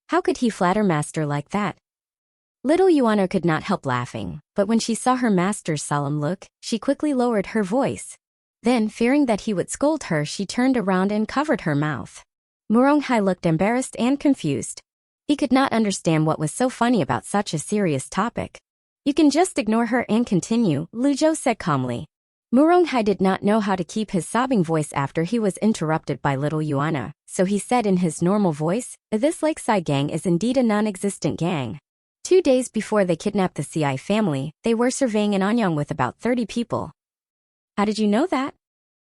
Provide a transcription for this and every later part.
How could he flatter master like that? Little Yuano could not help laughing, but when she saw her master's solemn look, she quickly lowered her voice. Then, fearing that he would scold her, she turned around and covered her mouth. Muronghai looked embarrassed and confused. He could not understand what was so funny about such a serious topic. You can just ignore her and continue, Luzhou said calmly. Muronghai did not know how to keep his sobbing voice after he was interrupted by little Yuana, so he said in his normal voice, "This lakeside gang is indeed a non-existent gang. 2 days before they kidnapped the CI family, they were surveying an Anyang with about 30 people. How did you know that?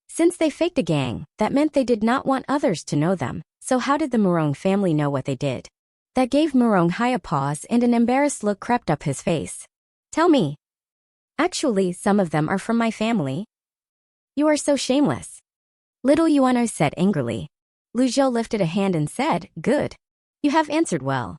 Since they faked a gang, that meant they did not want others to know them, so how did the Murong family know what they did? That gave Muronghai a pause and an embarrassed look crept up his face. Tell me. Actually, some of them are from my family. You are so shameless. Little Yuano said angrily. Luzhou lifted a hand and said, Good. You have answered well.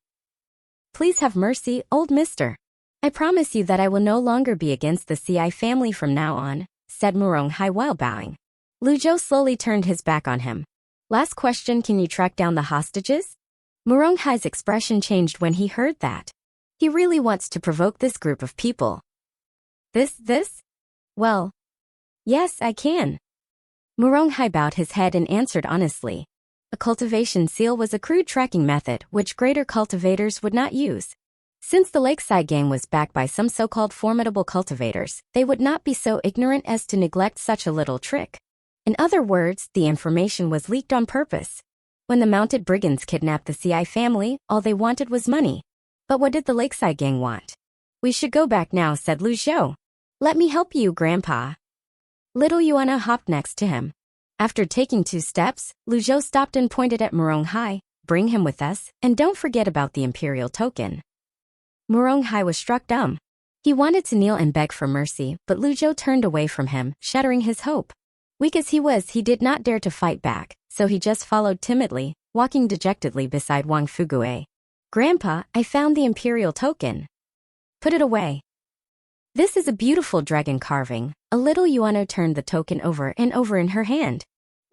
Please have mercy, old mister. I promise you that I will no longer be against the CI family from now on, said Muronghai while bowing. Luzhou slowly turned his back on him. Last question, can you track down the hostages? Muronghai's expression changed when he heard that. He really wants to provoke this group of people. This? Well, yes, I can. Muronghai bowed his head and answered honestly. A cultivation seal was a crude tracking method which greater cultivators would not use. Since the Lakeside gang was backed by some so-called formidable cultivators, they would not be so ignorant as to neglect such a little trick. In other words, the information was leaked on purpose. When the mounted brigands kidnapped the CI family, all they wanted was money. But what did the Lakeside gang want? We should go back now, said Luzhou. Let me help you, Grandpa. Little Yuana hopped next to him. After taking 2 steps, Luzhou stopped and pointed at Muronghai. Bring him with us, and don't forget about the imperial token. Muronghai was struck dumb. He wanted to kneel and beg for mercy, but Luzhou turned away from him, shattering his hope. Weak as he was, he did not dare to fight back, so he just followed timidly, walking dejectedly beside Wang Fugue. Grandpa, I found the imperial token. Put it away. This is a beautiful dragon carving. A little Yuano turned the token over and over in her hand.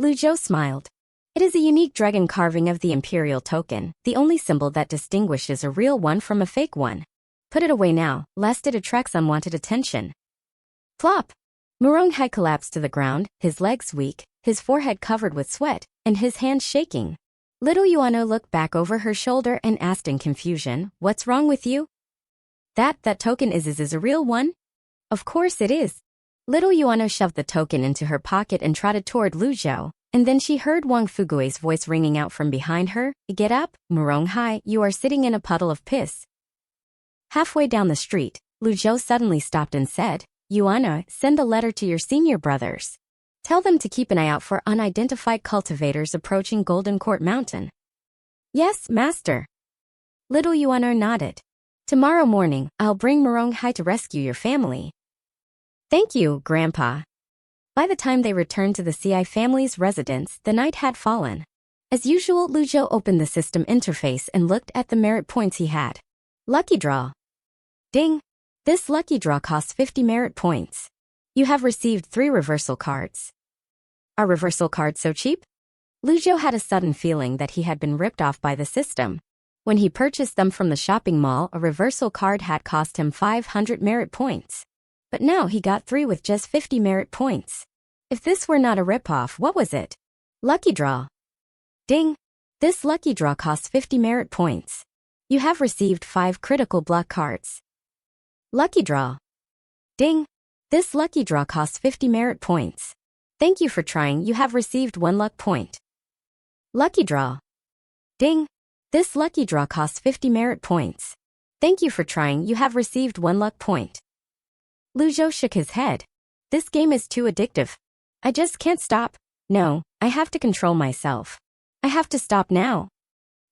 Luzhou smiled. It is a unique dragon carving of the imperial token, the only symbol that distinguishes a real one from a fake one. Put it away now, lest it attracts unwanted attention. Plop! Muronghai collapsed to the ground, his legs weak, his forehead covered with sweat, and his hands shaking. Little Yuano looked back over her shoulder and asked in confusion, What's wrong with you? That token is a real one? Of course it is. Little Yuano shoved the token into her pocket and trotted toward Luzhou, and then she heard Wang Fugue's voice ringing out from behind her, Get up, Muronghai, you are sitting in a puddle of piss. Halfway down the street, Luzhou suddenly stopped and said, Yuano, send a letter to your senior brothers. Tell them to keep an eye out for unidentified cultivators approaching Golden Court Mountain. Yes, master. Little Yuano nodded. Tomorrow morning, I'll bring Muronghai to rescue your family. Thank you, Grandpa. By the time they returned to the CI family's residence, the night had fallen. As usual, Luzhou opened the system interface and looked at the merit points he had. Lucky draw. Ding! This lucky draw costs 50 merit points. You have received 3 reversal cards. Are reversal cards so cheap? Luzhou had a sudden feeling that he had been ripped off by the system. When he purchased them from the shopping mall, a reversal card had cost him 500 merit points. But now he got 3 with just 50 merit points. If this were not a ripoff, what was it? Lucky draw. Ding! This lucky draw costs 50 merit points. You have received 5 critical block cards. Lucky draw. Ding! This lucky draw costs 50 merit points. Thank you for trying, you have received 1 luck point. Lucky draw. Ding! This lucky draw costs 50 merit points. Thank you for trying, you have received 1 luck point. Luzhou shook his head. This game is too addictive. I just can't stop. No, I have to control myself. I have to stop now.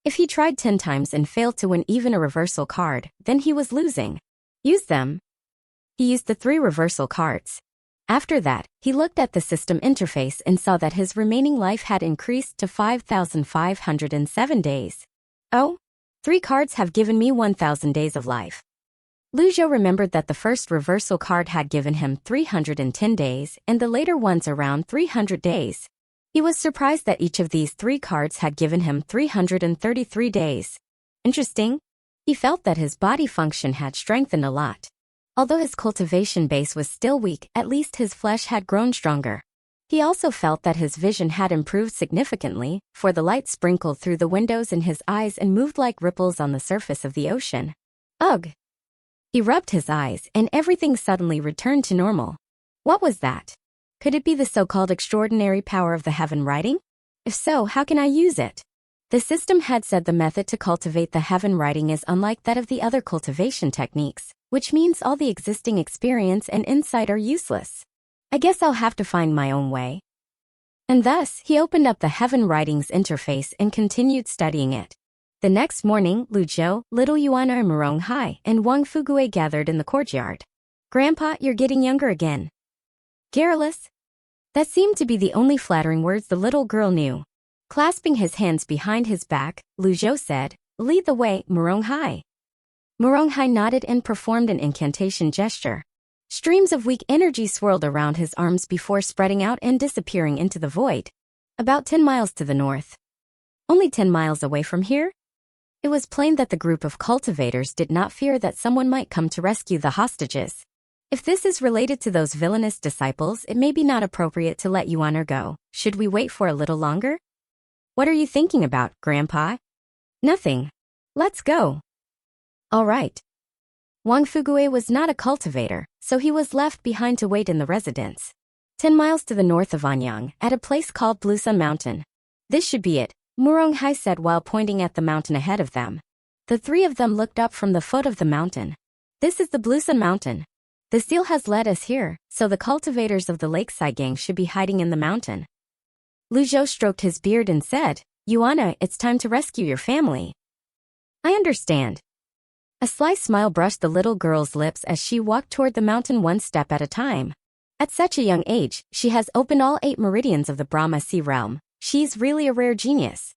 If he tried 10 times and failed to win even a reversal card, then he was losing. Use them. He used the 3 reversal cards. After that, he looked at the system interface and saw that his remaining life had increased to 5,507 days. Oh, 3 cards have given me 1,000 days of life. Luzhou remembered that the first reversal card had given him 310 days and the later ones around 300 days. He was surprised that each of these 3 cards had given him 333 days. Interesting. He felt that his body function had strengthened a lot. Although his cultivation base was still weak, at least his flesh had grown stronger. He also felt that his vision had improved significantly, for the light sprinkled through the windows in his eyes and moved like ripples on the surface of the ocean. Ugh! He rubbed his eyes, and everything suddenly returned to normal. What was that? Could it be the so-called extraordinary power of the heaven writing? If so, how can I use it? The system had said the method to cultivate the heaven writing is unlike that of the other cultivation techniques, which means all the existing experience and insight are useless. I guess I'll have to find my own way. And thus, he opened up the heaven writings interface and continued studying it. The next morning, Lu Zhou, little Yuana and Murong Hai, and Wang Fugue gathered in the courtyard. Grandpa, you're getting younger again. Garrulous? That seemed to be the only flattering words the little girl knew. Clasping his hands behind his back, Lu Zhou said, "Lead the way, Murong Hai." Murong Hai nodded and performed an incantation gesture. Streams of weak energy swirled around his arms before spreading out and disappearing into the void. About 10 miles to the north. Only 10 miles away from here? It was plain that the group of cultivators did not fear that someone might come to rescue the hostages. If this is related to those villainous disciples, it may be not appropriate to let Yuan go. Should we wait for a little longer? What are you thinking about, Grandpa? Nothing. Let's go. All right. Wang Fugue was not a cultivator, so he was left behind to wait in the residence. 10 miles to the north of Anyang, at a place called Blue Sun Mountain. This should be it, Murong Hai said while pointing at the mountain ahead of them. The three of them looked up from the foot of the mountain. This is the Blue Sun Mountain. The seal has led us here, so the cultivators of the lakeside gang should be hiding in the mountain. Lu Zhou stroked his beard and said, "Yuana, it's time to rescue your family." I understand. A sly smile brushed the little girl's lips as she walked toward the mountain one step at a time. At such a young age, she has opened all 8 meridians of the Brahma Sea realm. She's really a rare genius.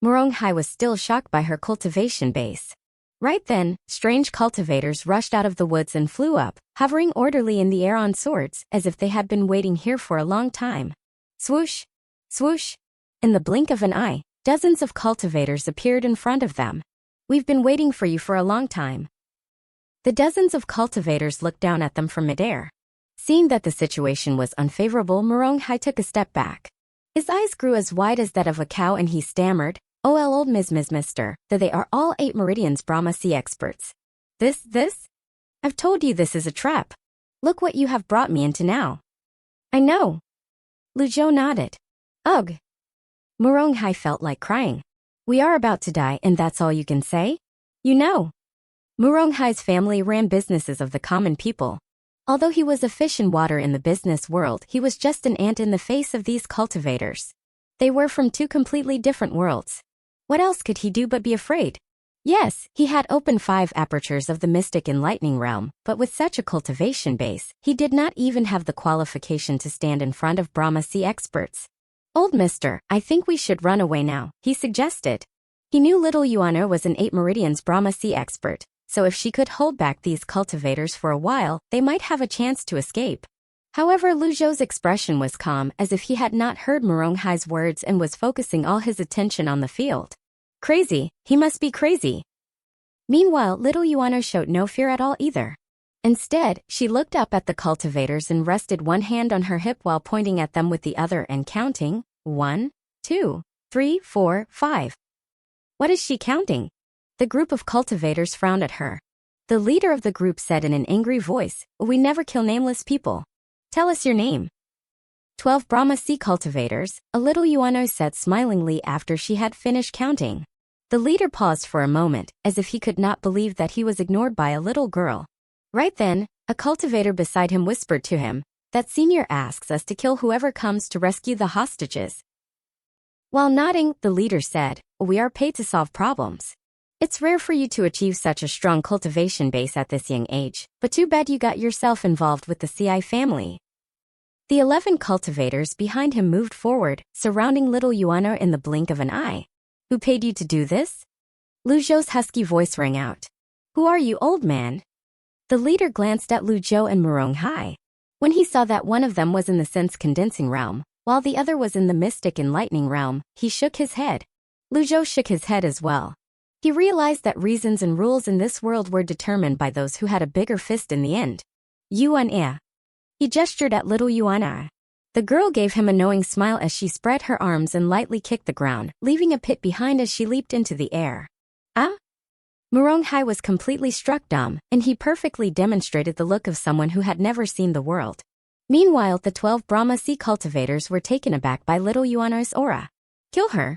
Murong Hai was still shocked by her cultivation base. Right then, strange cultivators rushed out of the woods and flew up, hovering orderly in the air on swords, as if they had been waiting here for a long time. Swoosh! Swoosh! In the blink of an eye, dozens of cultivators appeared in front of them. "We've been waiting for you for a long time." The dozens of cultivators looked down at them from midair. Seeing that the situation was unfavorable, Murong Hai took a step back. His eyes grew as wide as that of a cow and he stammered, "Oh, old mister, that they are all 8 meridians Brahma Sea experts. This? I've told you this is a trap. Look what you have brought me into now." "I know." Lu Zhou nodded. Ugh. Murong Hai felt like crying. "We are about to die and that's all you can say? You know." Murong Hai's family ran businesses of the common people. Although he was a fish in water in the business world, he was just an ant in the face of these cultivators. They were from 2 completely different worlds. What else could he do but be afraid? Yes, he had opened 5 apertures of the mystic enlightening realm, but with such a cultivation base, he did not even have the qualification to stand in front of Brahma Sea experts. "Old mister, I think we should run away now," he suggested. He knew little Yuana was an 8 meridians Brahma Sea expert, so if she could hold back these cultivators for a while, they might have a chance to escape. However, Lu Zhou's expression was calm, as if he had not heard Murong Hai's words and was focusing all his attention on the field. Crazy, he must be crazy. Meanwhile, little Yuana showed no fear at all either. Instead, she looked up at the cultivators and rested one hand on her hip while pointing at them with the other and counting, 1, 2, 3, 4, 5. What is she counting? The group of cultivators frowned at her. The leader of the group said in an angry voice, "We never kill nameless people. Tell us your name." 12 Brahma Sea cultivators, a little Yuano said smilingly after she had finished counting. The leader paused for a moment, as if he could not believe that he was ignored by a little girl. Right then, a cultivator beside him whispered to him, "That senior asks us to kill whoever comes to rescue the hostages." While nodding, the leader said, "We are paid to solve problems. It's rare for you to achieve such a strong cultivation base at this young age, but too bad you got yourself involved with the CI family." The 11 cultivators behind him moved forward, surrounding little Yuana in the blink of an eye. "Who paid you to do this?" Lu Zhou's husky voice rang out. "Who are you, old man?" The leader glanced at Lu Zhou and Murong Hai. When he saw that one of them was in the sense-condensing realm, while the other was in the mystic enlightening realm, he shook his head. Lu Zhou shook his head as well. He realized that reasons and rules in this world were determined by those who had a bigger fist in the end. Yuan. He gestured at little Yuana. The girl gave him a knowing smile as she spread her arms and lightly kicked the ground, leaving a pit behind as she leaped into the air. Ah? Muronghai was completely struck dumb, and he perfectly demonstrated the look of someone who had never seen the world. Meanwhile, the 12 Brahma sea cultivators were taken aback by little Yuano's aura. Kill her.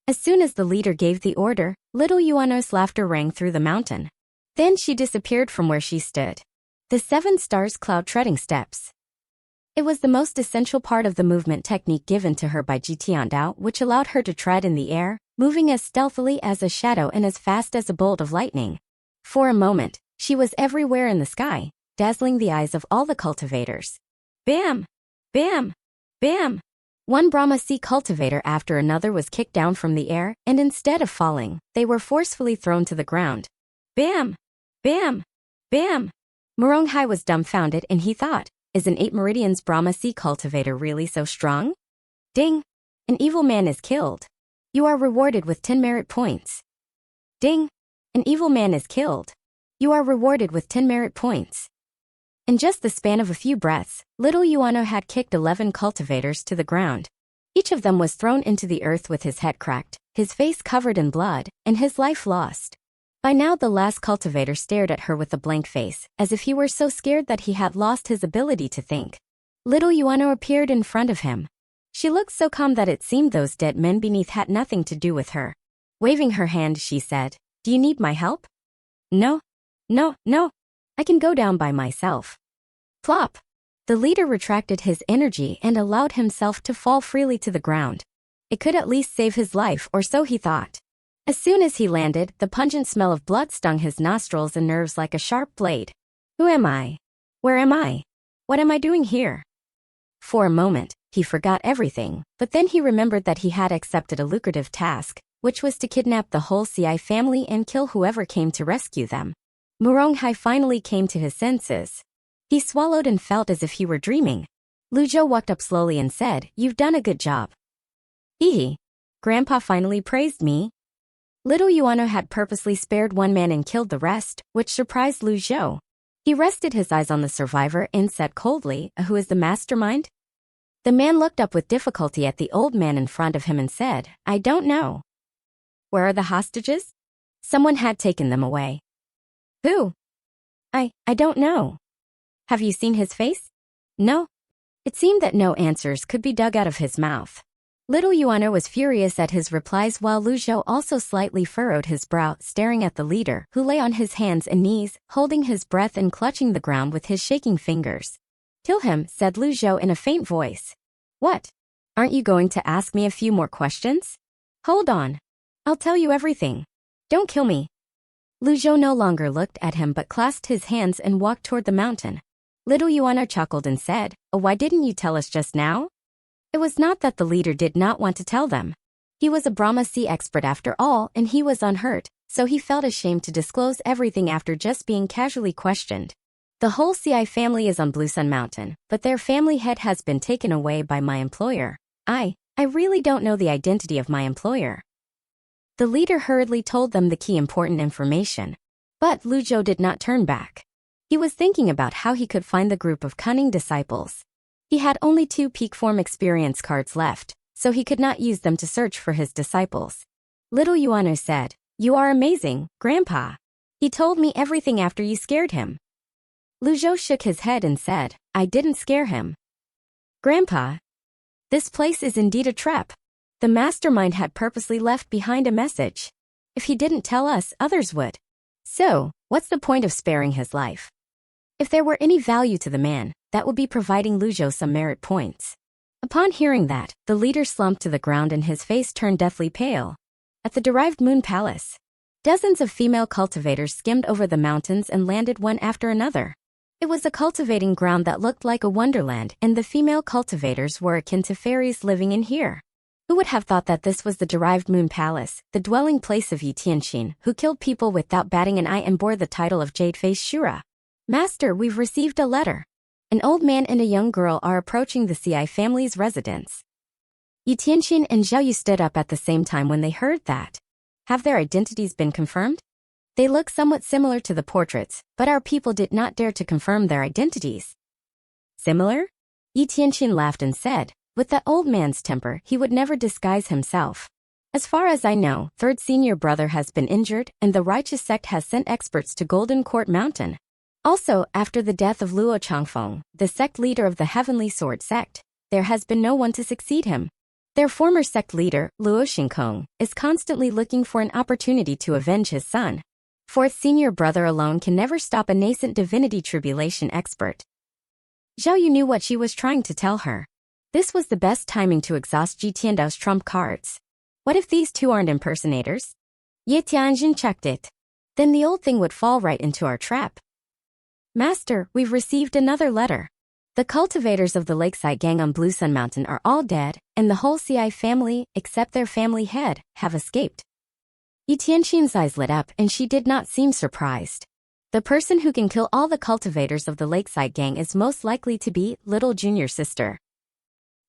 As soon as the leader gave the order, little Yuano's laughter rang through the mountain. Then she disappeared from where she stood. The 7 stars cloud treading steps. It was the most essential part of the movement technique given to her by Jitiandao, which allowed her to tread in the air, moving as stealthily as a shadow and as fast as a bolt of lightning. For a moment, she was everywhere in the sky, dazzling the eyes of all the cultivators. Bam! Bam! Bam! One Brahma sea cultivator after another was kicked down from the air, and instead of falling, they were forcefully thrown to the ground. Bam! Bam! Bam! Muronghai was dumbfounded and he thought, is an 8 Meridians Brahma sea cultivator really so strong? Ding! An evil man is killed. You are rewarded with 10 merit points. Ding! An evil man is killed. You are rewarded with 10 merit points. In just the span of a few breaths, little Yuano had kicked 11 cultivators to the ground. Each of them was thrown into the earth with his head cracked, his face covered in blood, and his life lost. By now the last cultivator stared at her with a blank face, as if he were so scared that he had lost his ability to think. Little Yuano appeared in front of him. She looked so calm that it seemed those dead men beneath had nothing to do with her. Waving her hand, she said, "Do you need my help?" No. No. I can go down by myself." Plop! The leader retracted his energy and allowed himself to fall freely to the ground. It could at least save his life, or so he thought. As soon as he landed, the pungent smell of blood stung his nostrils and nerves like a sharp blade. Who am I? Where am I? What am I doing here? For a moment, he forgot everything, but then he remembered that he had accepted a lucrative task, which was to kidnap the whole CI family and kill whoever came to rescue them. Muronghai finally came to his senses. He swallowed and felt as if he were dreaming. Lu Zhou walked up slowly and said, "You've done a good job." Hee. Grandpa finally praised me. Little Yuano had purposely spared one man and killed the rest, which surprised Lu Zhou. He rested his eyes on the survivor and said coldly, "Who is the mastermind?" The man looked up with difficulty at the old man in front of him and said, "I don't know." "Where are the hostages?" "Someone had taken them away." "Who?" I don't know." "Have you seen his face?" "No." It seemed that no answers could be dug out of his mouth. Little Yuano was furious at his replies while Lu Zhou also slightly furrowed his brow, staring at the leader, who lay on his hands and knees, holding his breath and clutching the ground with his shaking fingers. "Kill him," said Lu Zhou in a faint voice. "What? Aren't you going to ask me a few more questions?" "Hold on. I'll tell you everything. Don't kill me." Lu Zhou no longer looked at him but clasped his hands and walked toward the mountain. Little Yuano chuckled and said, "Oh, why didn't you tell us just now?" It was not that the leader did not want to tell them. He was a Brahma sea expert after all, and he was unhurt, so he felt ashamed to disclose everything after just being casually questioned. The whole CI family is on Blue Sun Mountain, but their family head has been taken away by my employer. I really don't know the identity of my employer. The leader hurriedly told them the key important information. But Lu Zhou did not turn back. He was thinking about how he could find the group of cunning disciples. He had only 2 peak form experience cards left, so he could not use them to search for his disciples. Little Yuano said, "You are amazing, Grandpa. He told me everything after you scared him." Lu Zhou shook his head and said, "I didn't scare him." "Grandpa, this place is indeed a trap. The mastermind had purposely left behind a message. If he didn't tell us, others would. So, what's the point of sparing his life? If there were any value to the man, that would be providing Lu Zhou some merit points." Upon hearing that, the leader slumped to the ground and his face turned deathly pale. At the derived moon palace, dozens of female cultivators skimmed over the mountains and landed one after another. It was a cultivating ground that looked like a wonderland, and the female cultivators were akin to fairies living in here. Who would have thought that this was the derived moon palace, the dwelling place of Yi Tianxin, who killed people without batting an eye and bore the title of Jade-Face Shura? "Master, we've received a letter. An old man and a young girl are approaching the CI family's residence." Yi Tianxin and Zhao Yu stood up at the same time when they heard that. Have their identities been confirmed? They look somewhat similar to the portraits, but our people did not dare to confirm their identities. Similar? Yi Tianqin laughed and said, with that old man's temper, he would never disguise himself. As far as I know, third senior brother has been injured, and the righteous sect has sent experts to Golden Court Mountain. Also, after the death of Luo Changfeng, the sect leader of the Heavenly Sword sect, there has been no one to succeed him. Their former sect leader, Luo Xingkong, is constantly looking for an opportunity to avenge his son. Fourth senior brother alone can never stop a nascent divinity tribulation expert. Zhao Yu knew what she was trying to tell her. This was the best timing to exhaust Ji Tiandao's trump cards. What if these two aren't impersonators? Ye Tianjin checked it. Then the old thing would fall right into our trap. Master, we've received another letter. The cultivators of the lakeside gang on Blue Sun Mountain are all dead, and the whole CI family, except their family head, have escaped. Yi Tianqin's eyes lit up and she did not seem surprised. The person who can kill all the cultivators of the lakeside gang is most likely to be little junior sister.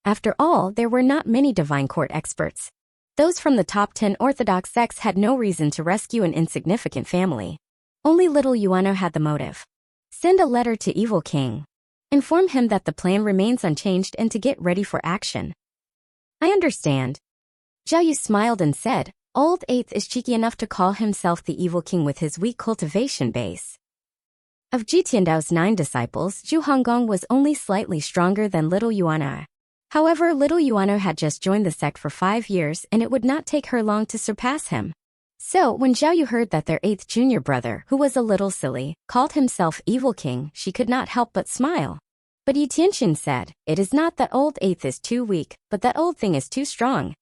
After all, there were not many divine court experts. Those from the top 10 orthodox sects had no reason to rescue an insignificant family. Only little Yuano had the motive. Send a letter to Evil King. Inform him that the plan remains unchanged and to get ready for action. I understand. Zhao Yu smiled and said, Old Eighth is cheeky enough to call himself the Evil King with his weak cultivation base. Of Ji Tiandao's 9 disciples, Zhu Honggong was only slightly stronger than little Yuana. However, little Yuano had just joined the sect for 5 years and it would not take her long to surpass him. So, when Zhao Yu heard that their 8th junior brother, who was a little silly, called himself Evil King, she could not help but smile. But Yi Tianqin said, it is not that old 8th is too weak, but that old thing is too strong.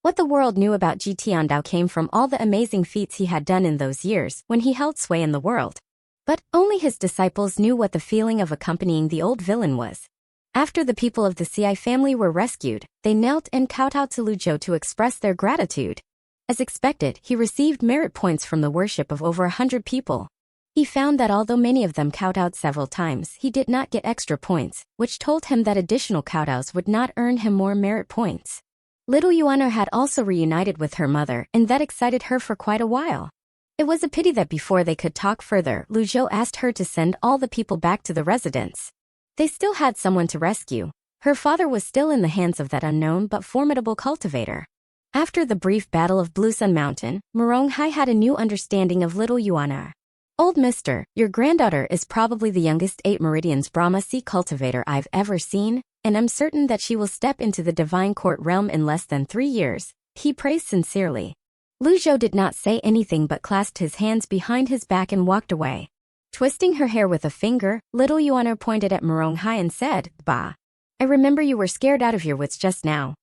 What the world knew about Ji Tiandao came from all the amazing feats he had done in those years when he held sway in the world. But only his disciples knew what the feeling of accompanying the old villain was. After the people of the CI family were rescued, they knelt and kowtowed to Lu Zhou to express their gratitude. As expected, he received merit points from the worship of over 100 people. He found that although many of them kowtowed several times, he did not get extra points, which told him that additional kowtows would not earn him more merit points. Little Yuano had also reunited with her mother, and that excited her for quite a while. It was a pity that before they could talk further, Lu Zhou asked her to send all the people back to the residence. They still had someone to rescue. Her father was still in the hands of that unknown but formidable cultivator. After the brief battle of Blue Sun Mountain, Muronghai had a new understanding of little Yuana. Old mister, your granddaughter is probably the youngest 8 Meridians Brahma Sea cultivator I've ever seen, and I'm certain that she will step into the divine court realm in less than 3 years, he praised sincerely. Lu Zhou did not say anything but clasped his hands behind his back and walked away. Twisting her hair with a finger, little Yuana pointed at Muronghai and said, Bah. I remember you were scared out of your wits just now.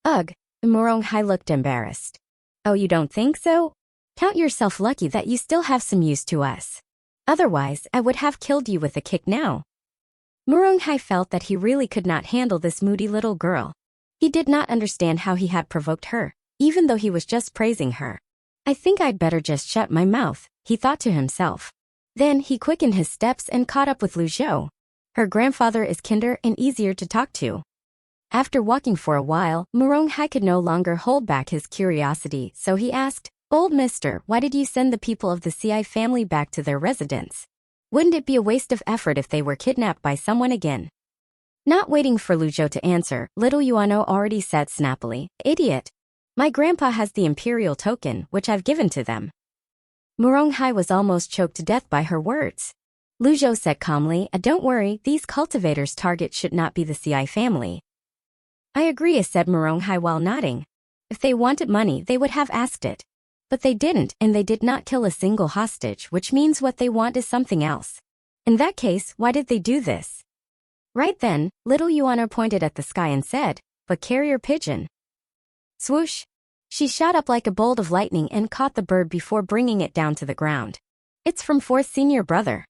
Ugh, Muronghai looked embarrassed. Oh, you don't think so? Count yourself lucky that you still have some use to us. Otherwise, I would have killed you with a kick now. Muronghai felt that he really could not handle this moody little girl. He did not understand how he had provoked her, even though he was just praising her. I think I'd better just shut my mouth, he thought to himself. Then he quickened his steps and caught up with Lu Zhou. Her grandfather is kinder and easier to talk to. After walking for a while, Muronghai could no longer hold back his curiosity, so he asked, Old mister, why did you send the people of the CI family back to their residence? Wouldn't it be a waste of effort if they were kidnapped by someone again? Not waiting for Lu Zhou to answer, little Yuano already said snappily, Idiot. My grandpa has the imperial token, which I've given to them. Muronghai was almost choked to death by her words. Lu Zhou said calmly, Don't worry, these cultivators' target should not be the CI family. I agree, said Muronghai while nodding. If they wanted money, they would have asked it. But they didn't, and they did not kill a single hostage, which means what they want is something else. In that case, why did they do this? Right then, little Yuana pointed at the sky and said, But carrier pigeon. Swoosh! She shot up like a bolt of lightning and caught the bird before bringing it down to the ground. It's from 4th senior brother.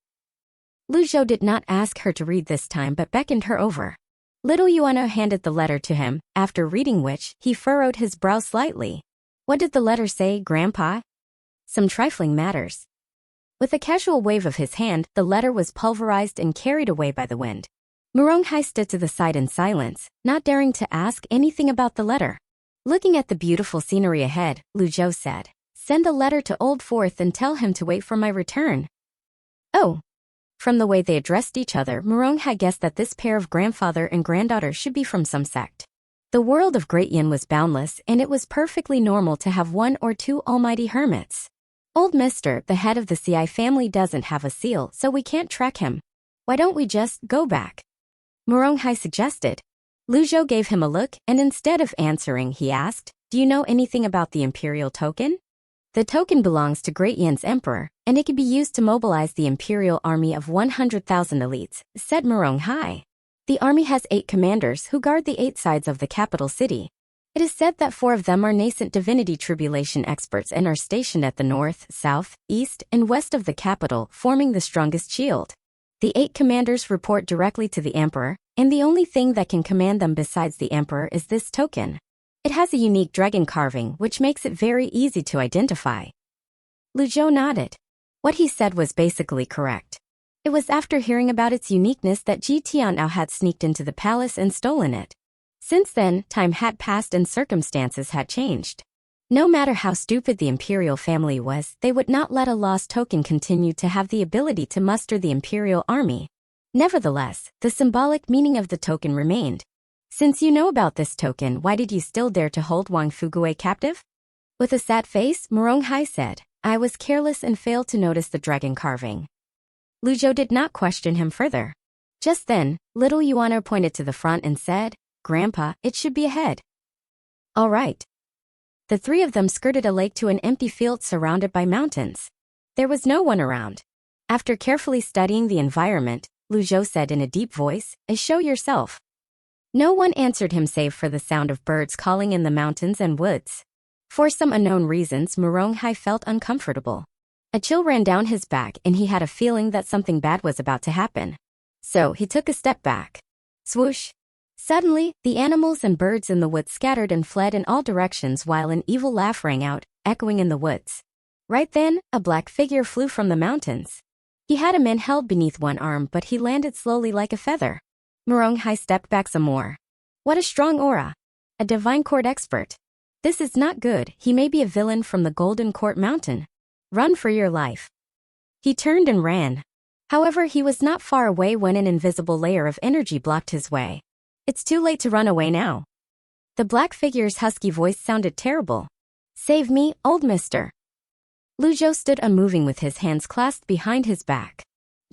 Lu Zhou did not ask her to read this time but beckoned her over. Little Yuana handed the letter to him, after reading which, he furrowed his brow slightly. What did the letter say, Grandpa? Some trifling matters. With a casual wave of his hand, the letter was pulverized and carried away by the wind. Muronghai stood to the side in silence, not daring to ask anything about the letter. Looking at the beautiful scenery ahead, Lu Zhou said, Send a letter to Old Fourth and tell him to wait for my return. Oh. From the way they addressed each other, Morong had guessed that this pair of grandfather and granddaughter should be from some sect. The world of Great Yin was boundless, and it was perfectly normal to have one or two almighty hermits. Old Mister, the head of the CI family, doesn't have a seal, so we can't track him. Why don't we just go back? Morong Hai suggested. Lu Zhou gave him a look, and instead of answering, he asked, "Do you know anything about the Imperial Token?" The token belongs to Great Yin's emperor, and it can be used to mobilize the Imperial army of 100,000 elites, said Morong Hai. The army has 8 commanders who guard the 8 sides of the capital city. It is said that 4 of them are nascent divinity tribulation experts and are stationed at the north, south, east, and west of the capital, forming the strongest shield. The 8 commanders report directly to the emperor, and the only thing that can command them besides the emperor is this token. It has a unique dragon carving, which makes it very easy to identify. Lu Zhou nodded. What he said was basically correct. It was after hearing about its uniqueness that Ji Tianao had sneaked into the palace and stolen it. Since then, time had passed and circumstances had changed. No matter how stupid the imperial family was, they would not let a lost token continue to have the ability to muster the imperial army. Nevertheless, the symbolic meaning of the token remained. Since you know about this token, why did you still dare to hold Wang Fuguei captive? With a sad face, Morong Hai said, I was careless and failed to notice the dragon carving. Lu Zhou did not question him further. Just then, little Yuana pointed to the front and said, Grandpa, it should be ahead. All right. The 3 of them skirted a lake to an empty field surrounded by mountains. There was no one around. After carefully studying the environment, Lu Zhou said in a deep voice, show yourself. No one answered him save for the sound of birds calling in the mountains and woods. For some unknown reasons, Morong Hai felt uncomfortable. A chill ran down his back and he had a feeling that something bad was about to happen. So he took a step back. Swoosh! Suddenly, the animals and birds in the woods scattered and fled in all directions while an evil laugh rang out, echoing in the woods. Right then, a black figure flew from the mountains. He had a man held beneath one arm, but he landed slowly like a feather. Morong Hai stepped back some more. What a strong aura! A divine court expert. This is not good, he may be a villain from the Golden Court Mountain. Run for your life. He turned and ran. However, he was not far away when an invisible layer of energy blocked his way. It's too late to run away now. The black figure's husky voice sounded terrible. Save me, old mister. Lu Zhou stood unmoving with his hands clasped behind his back.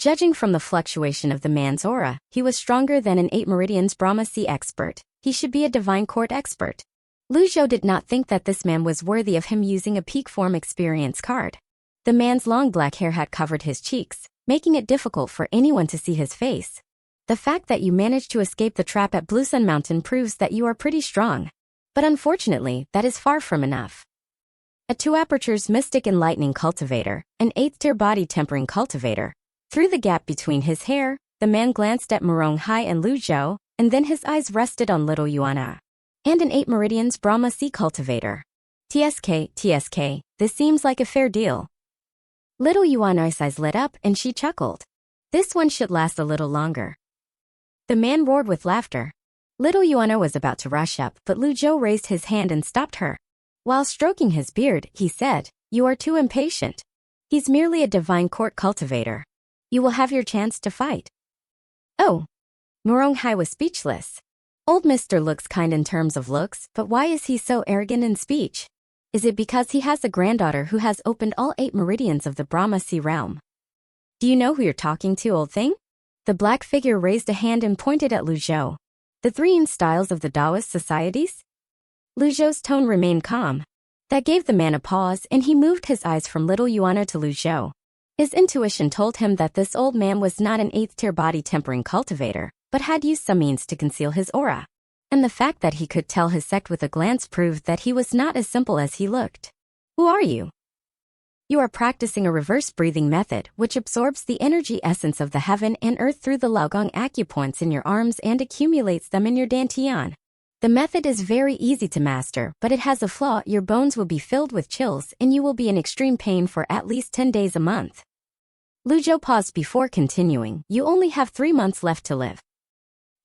Judging from the fluctuation of the man's aura, he was stronger than an 8 meridians Brahma Sea expert. He should be a divine court expert. Lu Zhou did not think that this man was worthy of him using a peak form experience card. The man's long black hair had covered his cheeks, making it difficult for anyone to see his face. The fact that you managed to escape the trap at Blue Sun Mountain proves that you are pretty strong. But unfortunately, that is far from enough. A 2 apertures mystic enlightening cultivator, an 8th tier body tempering cultivator. Through the gap between his hair, the man glanced at Morong Hai and Lu Zhou, and then his eyes rested on little Yuana. And an 8 meridians Brahma Sea cultivator. TSK, this seems like a fair deal. Little Yuana's eyes lit up and she chuckled. This one should last a little longer. The man roared with laughter. Little Yuana was about to rush up, but Lu Zhou raised his hand and stopped her. While stroking his beard, he said, You are too impatient. He's merely a divine court cultivator. You will have your chance to fight. Oh. Morong Hai was speechless. Old Mister looks kind in terms of looks, but why is he so arrogant in speech? Is it because he has a granddaughter who has opened all 8 meridians of the Brahma Sea realm? Do you know who you're talking to, old thing? The black figure raised a hand and pointed at Lu Zhou. The 3 styles of the Taoist societies? Lu Zhou's tone remained calm. That gave the man a pause and he moved his eyes from little Yuana to Lu Zhou. His intuition told him that this old man was not an 8th tier body tempering cultivator, but had used some means to conceal his aura. And the fact that he could tell his sect with a glance proved that he was not as simple as he looked. Who are you? You are practicing a reverse breathing method, which absorbs the energy essence of the heaven and earth through the Laogong acupoints in your arms and accumulates them in your dantian. The method is very easy to master, but it has a flaw: your bones will be filled with chills and you will be in extreme pain for at least 10 days a month. Lu Zhou paused before continuing, You only have 3 months left to live.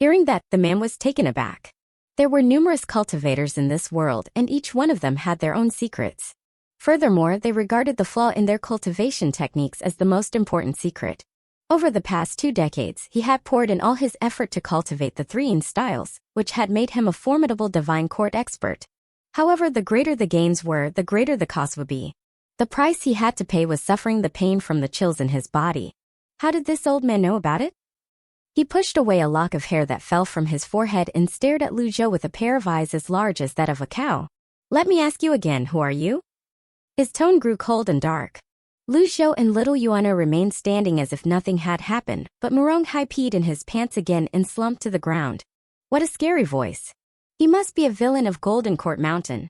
Hearing that, the man was taken aback. There were numerous cultivators in this world and each one of them had their own secrets. Furthermore, they regarded the flaw in their cultivation techniques as the most important secret. Over the past 2 decades, he had poured in all his effort to cultivate the three styles, which had made him a formidable divine court expert. However, the greater the gains were, the greater the cost would be. The price he had to pay was suffering the pain from the chills in his body. How did this old man know about it? He pushed away a lock of hair that fell from his forehead and stared at Lu Zhou with a pair of eyes as large as that of a cow. Let me ask you again, who are you? His tone grew cold and dark. Lu Zhou and little Yuana remained standing as if nothing had happened, but Moronghai peed in his pants again and slumped to the ground. What a scary voice. He must be a villain of Golden Court Mountain.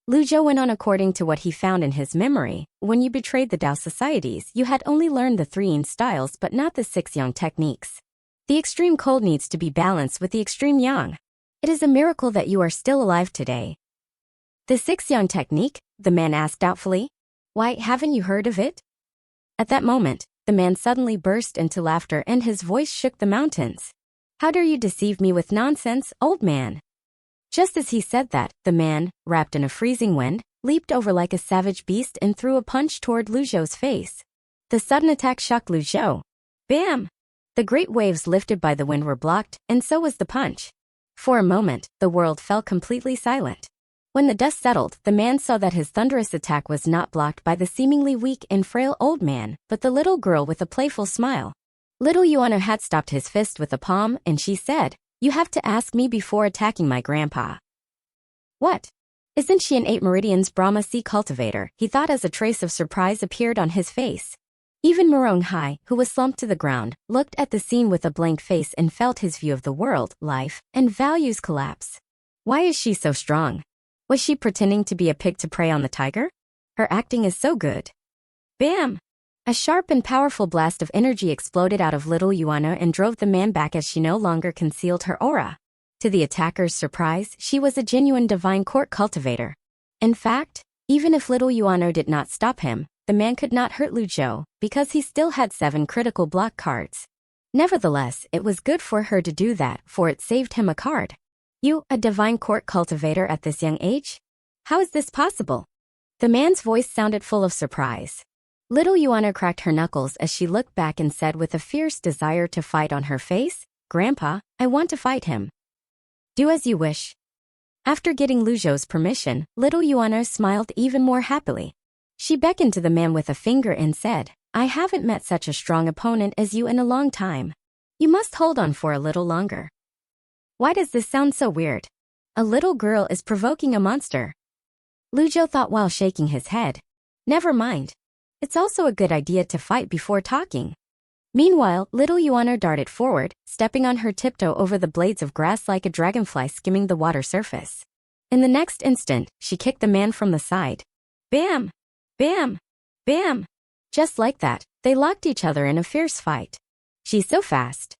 Lu Zhou went on. According to what he found in his memory, when you betrayed the Dao societies, you had only learned the three styles but not the 6 yang techniques. The extreme cold needs to be balanced with the extreme yang. It is a miracle that you are still alive today. The 6 yang technique? The man asked doubtfully. Why, haven't you heard of it? At that moment, the man suddenly burst into laughter and his voice shook the mountains. How dare you deceive me with nonsense, old man? Just as he said that, the man, wrapped in a freezing wind, leaped over like a savage beast and threw a punch toward Lu Zhou's face. The sudden attack shocked Lu Zhou. Bam! The great waves lifted by the wind were blocked, and so was the punch. For a moment, the world fell completely silent. When the dust settled, the man saw that his thunderous attack was not blocked by the seemingly weak and frail old man, but the little girl with a playful smile. Little Yuana had stopped his fist with a palm, and she said, "You have to ask me before attacking my grandpa." What? Isn't she an 8 meridians Brahma sea cultivator? He thought as a trace of surprise appeared on his face. Even Moronghai, who was slumped to the ground, looked at the scene with a blank face and felt his view of the world, life, and values collapse. Why is she so strong? Was she pretending to be a pig to prey on the tiger? Her acting is so good. Bam! A sharp and powerful blast of energy exploded out of little Yuana and drove the man back as she no longer concealed her aura. To the attacker's surprise, she was a genuine divine court cultivator. In fact, even if little Yuana did not stop him, the man could not hurt Lu Zhou, because he still had 7 critical block cards. Nevertheless, it was good for her to do that, for it saved him a card. You, a divine court cultivator at this young age? How is this possible? The man's voice sounded full of surprise. Little Yuana cracked her knuckles as she looked back and said with a fierce desire to fight on her face, "Grandpa, I want to fight him." Do as you wish. After getting Lu Zhou's permission, little Yuana smiled even more happily. She beckoned to the man with a finger and said, "I haven't met such a strong opponent as you in a long time. You must hold on for a little longer." Why does this sound so weird? A little girl is provoking a monster. Lu Zhou thought while shaking his head. Never mind. It's also a good idea to fight before talking. Meanwhile, little Yuana darted forward, stepping on her tiptoe over the blades of grass like a dragonfly skimming the water surface. In the next instant, she kicked the man from the side. Bam! Bam! Bam! Just like that, they locked each other in a fierce fight. She's so fast.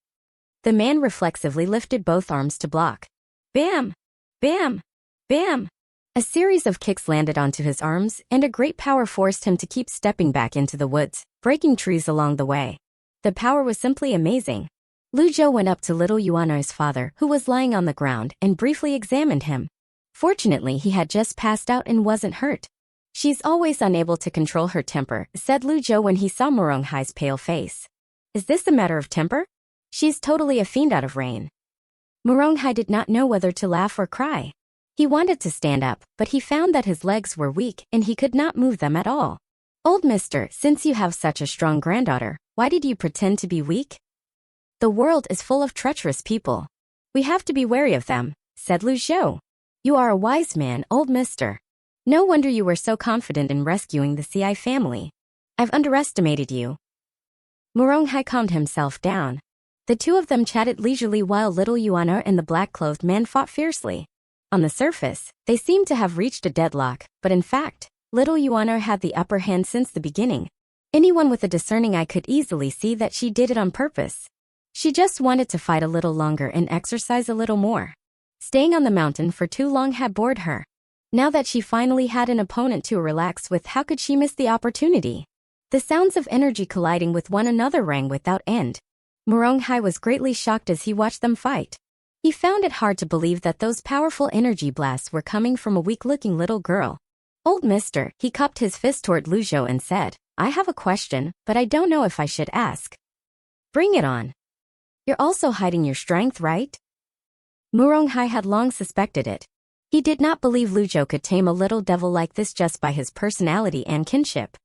The man reflexively lifted both arms to block. Bam! Bam! Bam! A series of kicks landed onto his arms, and a great power forced him to keep stepping back into the woods, breaking trees along the way. The power was simply amazing. Lu Zhou went up to little Yuana's father, who was lying on the ground, and briefly examined him. Fortunately, he had just passed out and wasn't hurt. She's always unable to control her temper, said Lu Zhou when he saw Moronghai's pale face. Is this a matter of temper? She's totally a fiend out of rain. Moronghai did not know whether to laugh or cry. He wanted to stand up, but he found that his legs were weak and he could not move them at all. Old mister, since you have such a strong granddaughter, why did you pretend to be weak? The world is full of treacherous people. We have to be wary of them, said Lu Zhou. You are a wise man, old mister. No wonder you were so confident in rescuing the CI family. I've underestimated you. Moronghai calmed himself down. The two of them chatted leisurely while little Yuana and the black-clothed man fought fiercely. On the surface, they seemed to have reached a deadlock, but in fact, little Yuana had the upper hand since the beginning. Anyone with a discerning eye could easily see that she did it on purpose. She just wanted to fight a little longer and exercise a little more. Staying on the mountain for too long had bored her. Now that she finally had an opponent to relax with, how could she miss the opportunity? The sounds of energy colliding with one another rang without end. Moronghai was greatly shocked as he watched them fight. He found it hard to believe that those powerful energy blasts were coming from a weak-looking little girl. Old mister, he cupped his fist toward Luzhou and said, I have a question, but I don't know if I should ask. Bring it on. You're also hiding your strength, right? Muronghai had long suspected it. He did not believe Luzhou could tame a little devil like this just by his personality and kinship.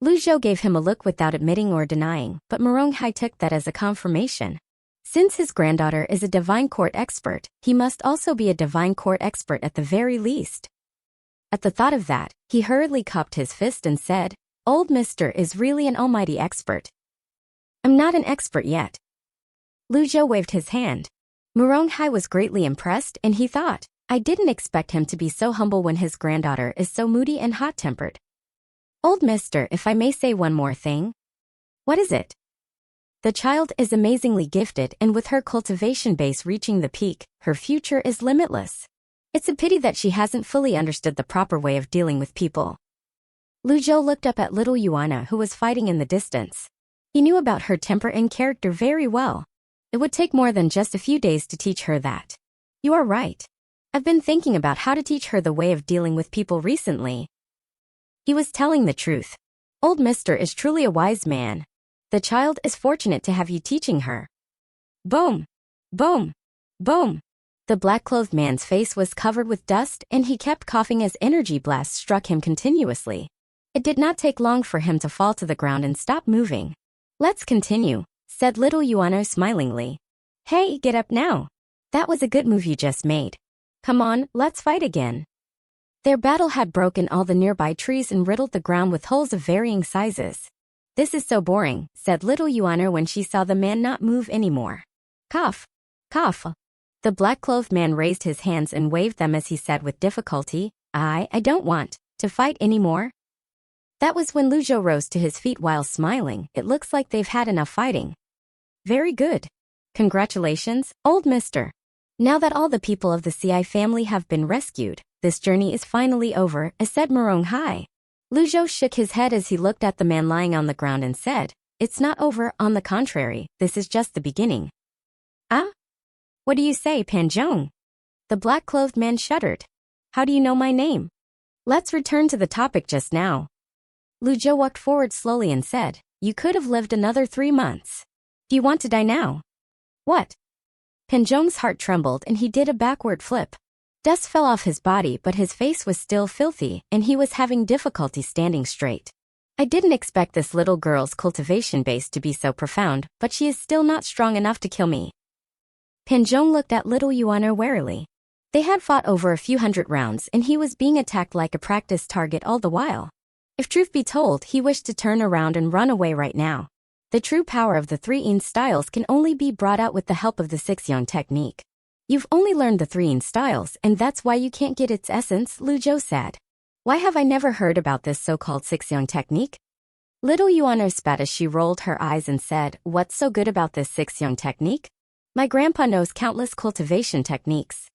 Luzhou gave him a look without admitting or denying, but Muronghai took that as a confirmation. Since his granddaughter is a divine court expert, he must also be a divine court expert at the very least. At the thought of that, he hurriedly cupped his fist and said, Old mister is really an almighty expert. I'm not an expert yet. Luzhou waved his hand. Muronghai was greatly impressed and he thought, I didn't expect him to be so humble when his granddaughter is so moody and hot-tempered. Old mister, if I may say one more thing. What is it? The child is amazingly gifted and with her cultivation base reaching the peak, her future is limitless. It's a pity that she hasn't fully understood the proper way of dealing with people. Luzhou looked up at little Yuana who was fighting in the distance. He knew about her temper and character very well. It would take more than just a few days to teach her that. You are right. I've been thinking about how to teach her the way of dealing with people recently. He was telling the truth. Old mister is truly a wise man. The child is fortunate to have you teaching her. Boom! Boom! Boom! The black-clothed man's face was covered with dust and he kept coughing as energy blasts struck him continuously. It did not take long for him to fall to the ground and stop moving. Let's continue, said little Yuano smilingly. Hey, get up now. That was a good move you just made. Come on, let's fight again. Their battle had broken all the nearby trees and riddled the ground with holes of varying sizes. This is so boring, said little Yuano when she saw the man not move anymore. Cough. Cough. The black-clothed man raised his hands and waved them as he said with difficulty, I don't want to fight anymore. That was when Luzhou rose to his feet while smiling. It looks like they've had enough fighting. Very good. Congratulations, old mister. Now that all the people of the CI family have been rescued, this journey is finally over, said Muronghai. Luzhou shook his head as he looked at the man lying on the ground and said, It's not over, on the contrary, this is just the beginning. Ah? What do you say, Panzhong? The black-clothed man shuddered. How do you know my name? Let's return to the topic just now. Luzhou walked forward slowly and said, You could have lived another 3 months. Do you want to die now? What? Panzhong's heart trembled and he did a backward flip. Dust fell off his body but his face was still filthy and he was having difficulty standing straight. I didn't expect this little girl's cultivation base to be so profound, but she is still not strong enough to kill me. Panzhong looked at little Yuana warily. They had fought over a few hundred rounds and he was being attacked like a practice target all the while. If truth be told, he wished to turn around and run away right now. The true power of the 3-in styles can only be brought out with the help of the 6-yang technique. You've only learned the 3-in styles and that's why you can't get its essence, Luzhou said. Why have I never heard about this so-called 6-yang technique? Little Yuana spat as she rolled her eyes and said, What's so good about this 6-yang technique? My grandpa knows countless cultivation techniques.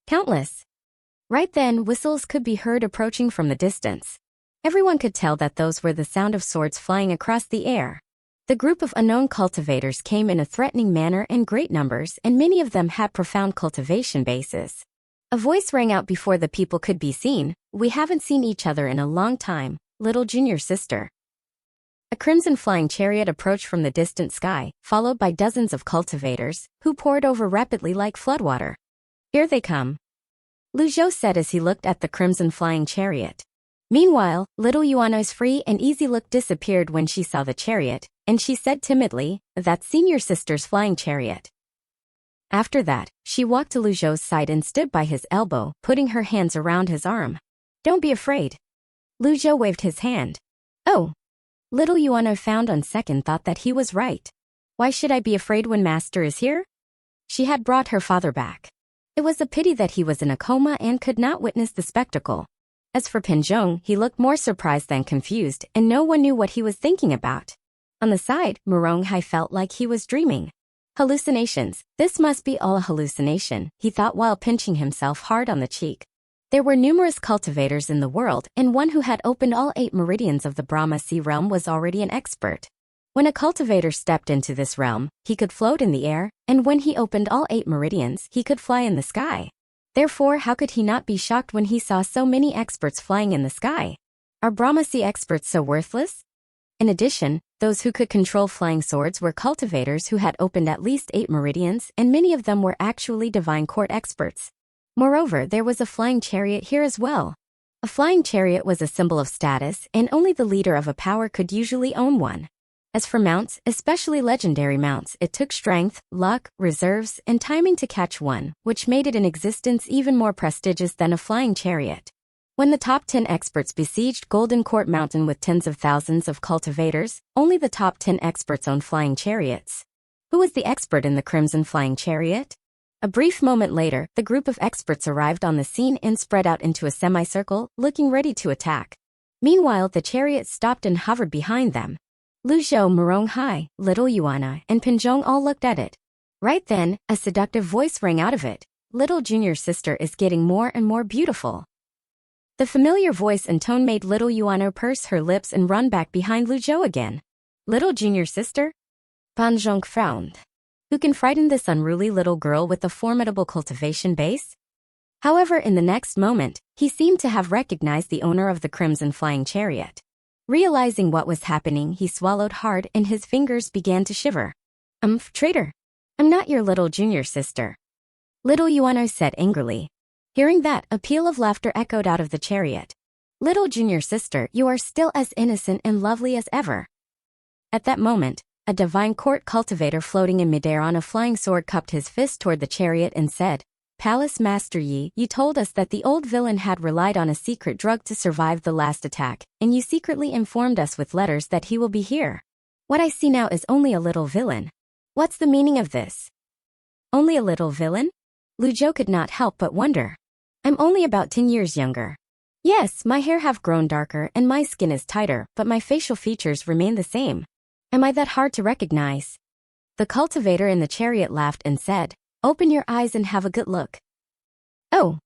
Countless. Right then, whistles could be heard approaching from the distance. Everyone could tell that those were the sound of swords flying across the air. The group of unknown cultivators came in a threatening manner in great numbers and many of them had profound cultivation bases. A voice rang out before the people could be seen, We haven't seen each other in a long time, little junior sister. A crimson flying chariot approached from the distant sky, followed by dozens of cultivators, who poured over rapidly like floodwater. Here they come. Luzhou said as he looked at the crimson flying chariot. Meanwhile, little Yuana's free and easy look disappeared when she saw the chariot, and she said timidly, That's senior sister's flying chariot. After that, she walked to Luzhou's side and stood by his elbow, putting her hands around his arm. Don't be afraid. Luzhou waved his hand. Oh. Little Yuana found on second thought that he was right. Why should I be afraid when master is here? She had brought her father back. It was a pity that he was in a coma and could not witness the spectacle. As for Panzhong, he looked more surprised than confused, and no one knew what he was thinking about. On the side, Muronghai felt like he was dreaming. Hallucinations. This must be all a hallucination, he thought while pinching himself hard on the cheek. There were numerous cultivators in the world, and one who had opened all 8 meridians of the Brahma Sea realm was already an expert. When a cultivator stepped into this realm, he could float in the air, and when he opened all 8 meridians, he could fly in the sky. Therefore, how could he not be shocked when he saw so many experts flying in the sky? Are Brahmasi experts so worthless? In addition, those who could control flying swords were cultivators who had opened at least 8 meridians, and many of them were actually divine court experts. Moreover, there was a flying chariot here as well. A flying chariot was a symbol of status, and only the leader of a power could usually own one. As for mounts, especially legendary mounts, it took strength, luck, reserves, and timing to catch one, which made it in existence even more prestigious than a flying chariot. When the top 10 experts besieged Golden Court Mountain with tens of thousands of cultivators, only the top 10 experts owned flying chariots. Who was the expert in the Crimson Flying Chariot? A brief moment later, the group of experts arrived on the scene and spread out into a semicircle, looking ready to attack. Meanwhile, the chariot stopped and hovered behind them. Lu Zhou, Murong Hai, Little Yuana, and Pinjong all looked at it. Right then, a seductive voice rang out of it. Little junior sister is getting more and more beautiful. The familiar voice and tone made Little Yuana purse her lips and run back behind Lu Zhou again. Little junior sister? Panjong frowned. Who can frighten this unruly little girl with a formidable cultivation base? However, in the next moment, he seemed to have recognized the owner of the Crimson Flying Chariot. Realizing what was happening, he swallowed hard and his fingers began to shiver. Traitor. I'm not your little junior sister. Little Yuana said angrily. Hearing that, a peal of laughter echoed out of the chariot. Little junior sister, you are still as innocent and lovely as ever. At that moment, a divine court cultivator floating in midair on a flying sword cupped his fist toward the chariot and said, Palace Master Yi, you told us that the old villain had relied on a secret drug to survive the last attack, and you secretly informed us with letters that he will be here. What I see now is only a little villain. What's the meaning of this? Only a little villain? Lu Zhou could not help but wonder. I'm only about 10 years younger. Yes, my hair have grown darker and my skin is tighter, but my facial features remain the same. Am I that hard to recognize? The cultivator in the chariot laughed and said, Open your eyes and have a good look. Oh!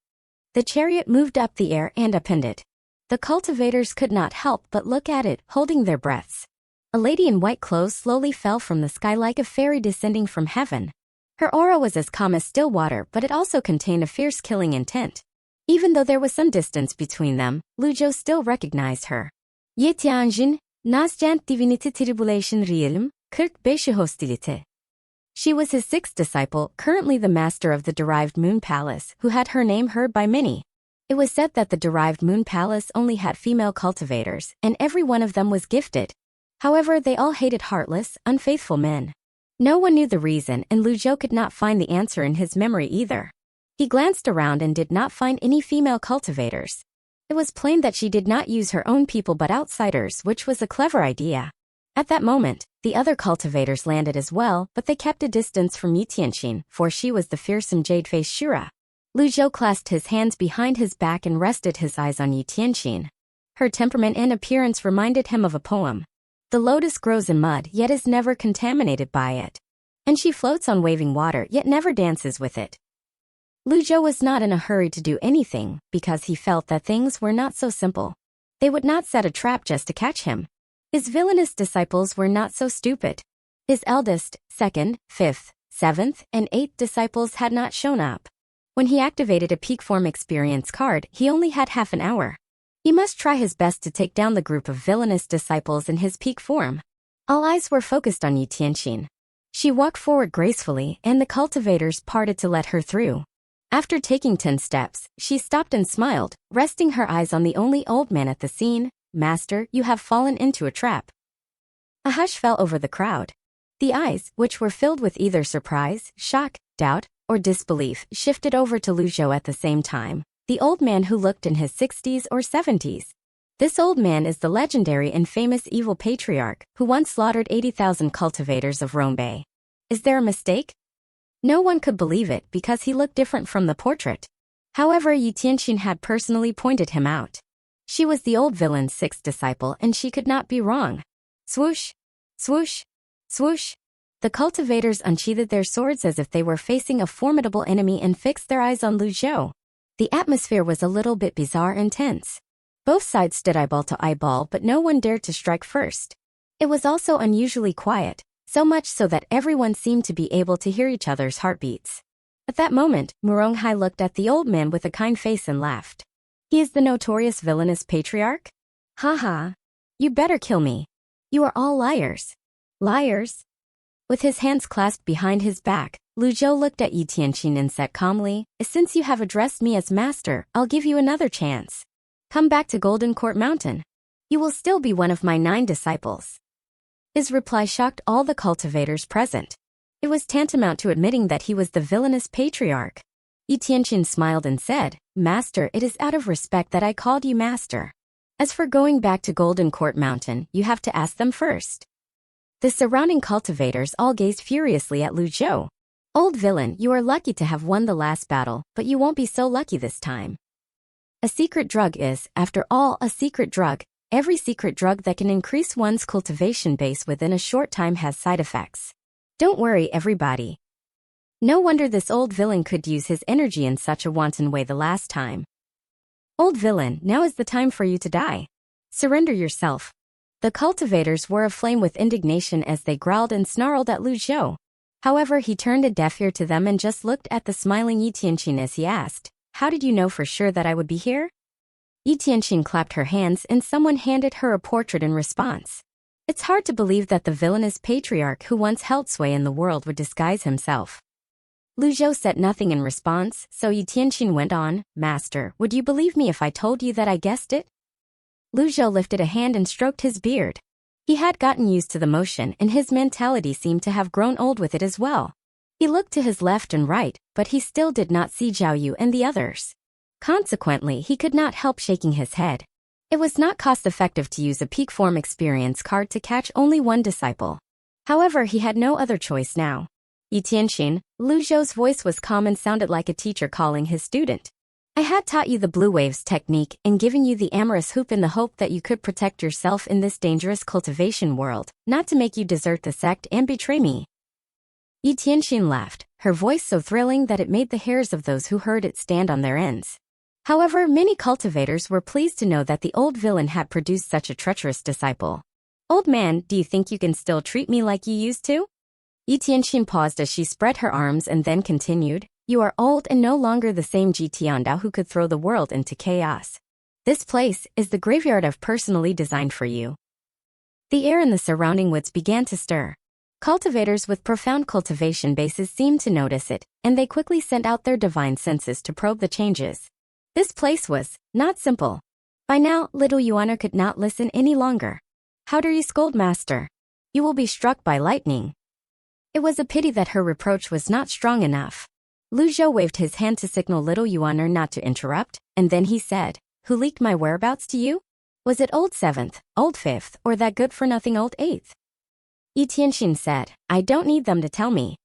The chariot moved up the air and upended it. The cultivators could not help but look at it, holding their breaths. A lady in white clothes slowly fell from the sky like a fairy descending from heaven. Her aura was as calm as still water, but it also contained a fierce killing intent. Even though there was some distance between them, Lu Zhou still recognized her. Ye Tianjin, Nascent Divinity Tribulation Realm, 45 Hostility. She was his 6th disciple, currently the master of the Derived Moon Palace, who had her name heard by many. It was said that the Derived Moon Palace only had female cultivators, and every one of them was gifted. However, they all hated heartless, unfaithful men. No one knew the reason, and Lu Zhou could not find the answer in his memory either. He glanced around and did not find any female cultivators. It was plain that she did not use her own people but outsiders, which was a clever idea. At that moment, the other cultivators landed as well, but they kept a distance from Yu Tianxin, for she was the fearsome jade-faced Shura. Lu Zhou clasped his hands behind his back and rested his eyes on Yu Tianxin. Her temperament and appearance reminded him of a poem. The lotus grows in mud, yet is never contaminated by it. And she floats on waving water, yet never dances with it. Lu Zhou was not in a hurry to do anything, because he felt that things were not so simple. They would not set a trap just to catch him. His villainous disciples were not so stupid. His eldest, 2nd, 5th, 7th, and 8th disciples had not shown up. When he activated a peak form experience card, he only had half an hour. He must try his best to take down the group of villainous disciples in his peak form. All eyes were focused on Yu Tianxin. She walked forward gracefully, and the cultivators parted to let her through. After taking 10 steps, she stopped and smiled, resting her eyes on the only old man at the scene. Master, you have fallen into a trap. A hush fell over the crowd. The eyes, which were filled with either surprise, shock, doubt, or disbelief, shifted over to Lu Zhou at the same time. The old man who looked in his 60s or 70s. This old man is the legendary and famous evil Patriarch, who once slaughtered 80,000 cultivators of Rombe. Is there a mistake? No one could believe it because he looked different from the portrait. However, Yu Tianxin had personally pointed him out. She was the old villain's 6th disciple and she could not be wrong. Swoosh! Swoosh! Swoosh! The cultivators unsheathed their swords as if they were facing a formidable enemy and fixed their eyes on Lu Zhou. The atmosphere was a little bit bizarre and tense. Both sides stood eyeball to eyeball, but no one dared to strike first. It was also unusually quiet, so much so that everyone seemed to be able to hear each other's heartbeats. At that moment, Muronghai looked at the old man with a kind face and laughed. He is the notorious villainous Patriarch? Haha. You better kill me. You are all liars. Liars? With his hands clasped behind his back, Lu Zhou looked at Yi Tianqing and said calmly, since you have addressed me as master, I'll give you another chance. Come back to Golden Court Mountain. You will still be one of my 9 disciples. His reply shocked all the cultivators present. It was tantamount to admitting that he was the villainous Patriarch. Yi Tianqing smiled and said, Master, it is out of respect that I called you master. As for going back to Golden Court Mountain, you have to ask them first. The surrounding cultivators all gazed furiously at Lu Zhou. Old villain, you are lucky to have won the last battle, but you won't be so lucky this time. A secret drug is, after all, a secret drug. Every secret drug that can increase one's cultivation base within a short time has side effects. Don't worry, everybody. No wonder this old villain could use his energy in such a wanton way the last time. Old villain, now is the time for you to die. Surrender yourself. The cultivators were aflame with indignation as they growled and snarled at Lu Zhou. However, he turned a deaf ear to them and just looked at the smiling Yi Tianqing as he asked, How did you know for sure that I would be here? Yi Tianqing clapped her hands and someone handed her a portrait in response. It's hard to believe that the villainous Patriarch who once held sway in the world would disguise himself. Lu Zhou said nothing in response, so Yi Tianqing went on, Master, would you believe me if I told you that I guessed it? Lu Zhou lifted a hand and stroked his beard. He had gotten used to the motion and his mentality seemed to have grown old with it as well. He looked to his left and right, but he still did not see Zhao Yu and the others. Consequently, he could not help shaking his head. It was not cost-effective to use a peak form experience card to catch only one disciple. However, he had no other choice now. Yi Tianqing, Lu Zhou's voice was calm and sounded like a teacher calling his student. I had taught you the blue waves technique and given you the amorous hoop in the hope that you could protect yourself in this dangerous cultivation world, not to make you desert the sect and betray me. Yi Tianqing laughed, her voice so thrilling that it made the hairs of those who heard it stand on their ends. However, many cultivators were pleased to know that the old villain had produced such a treacherous disciple. Old man, do you think you can still treat me like you used to? Yi Tianqing paused as she spread her arms and then continued, You are old and no longer the same Tiandao who could throw the world into chaos. This place is the graveyard I've personally designed for you. The air in the surrounding woods began to stir. Cultivators with profound cultivation bases seemed to notice it, and they quickly sent out their divine senses to probe the changes. This place was not simple. By now, little Yuana could not listen any longer. How dare you scold, master? You will be struck by lightning. It was a pity that her reproach was not strong enough. Lu Zhou waved his hand to signal little Yuaner not to interrupt, and then he said, Who leaked my whereabouts to you? Was it old 7th, old 5th, or that good-for-nothing old 8th? Yi Tianqing said, I don't need them to tell me.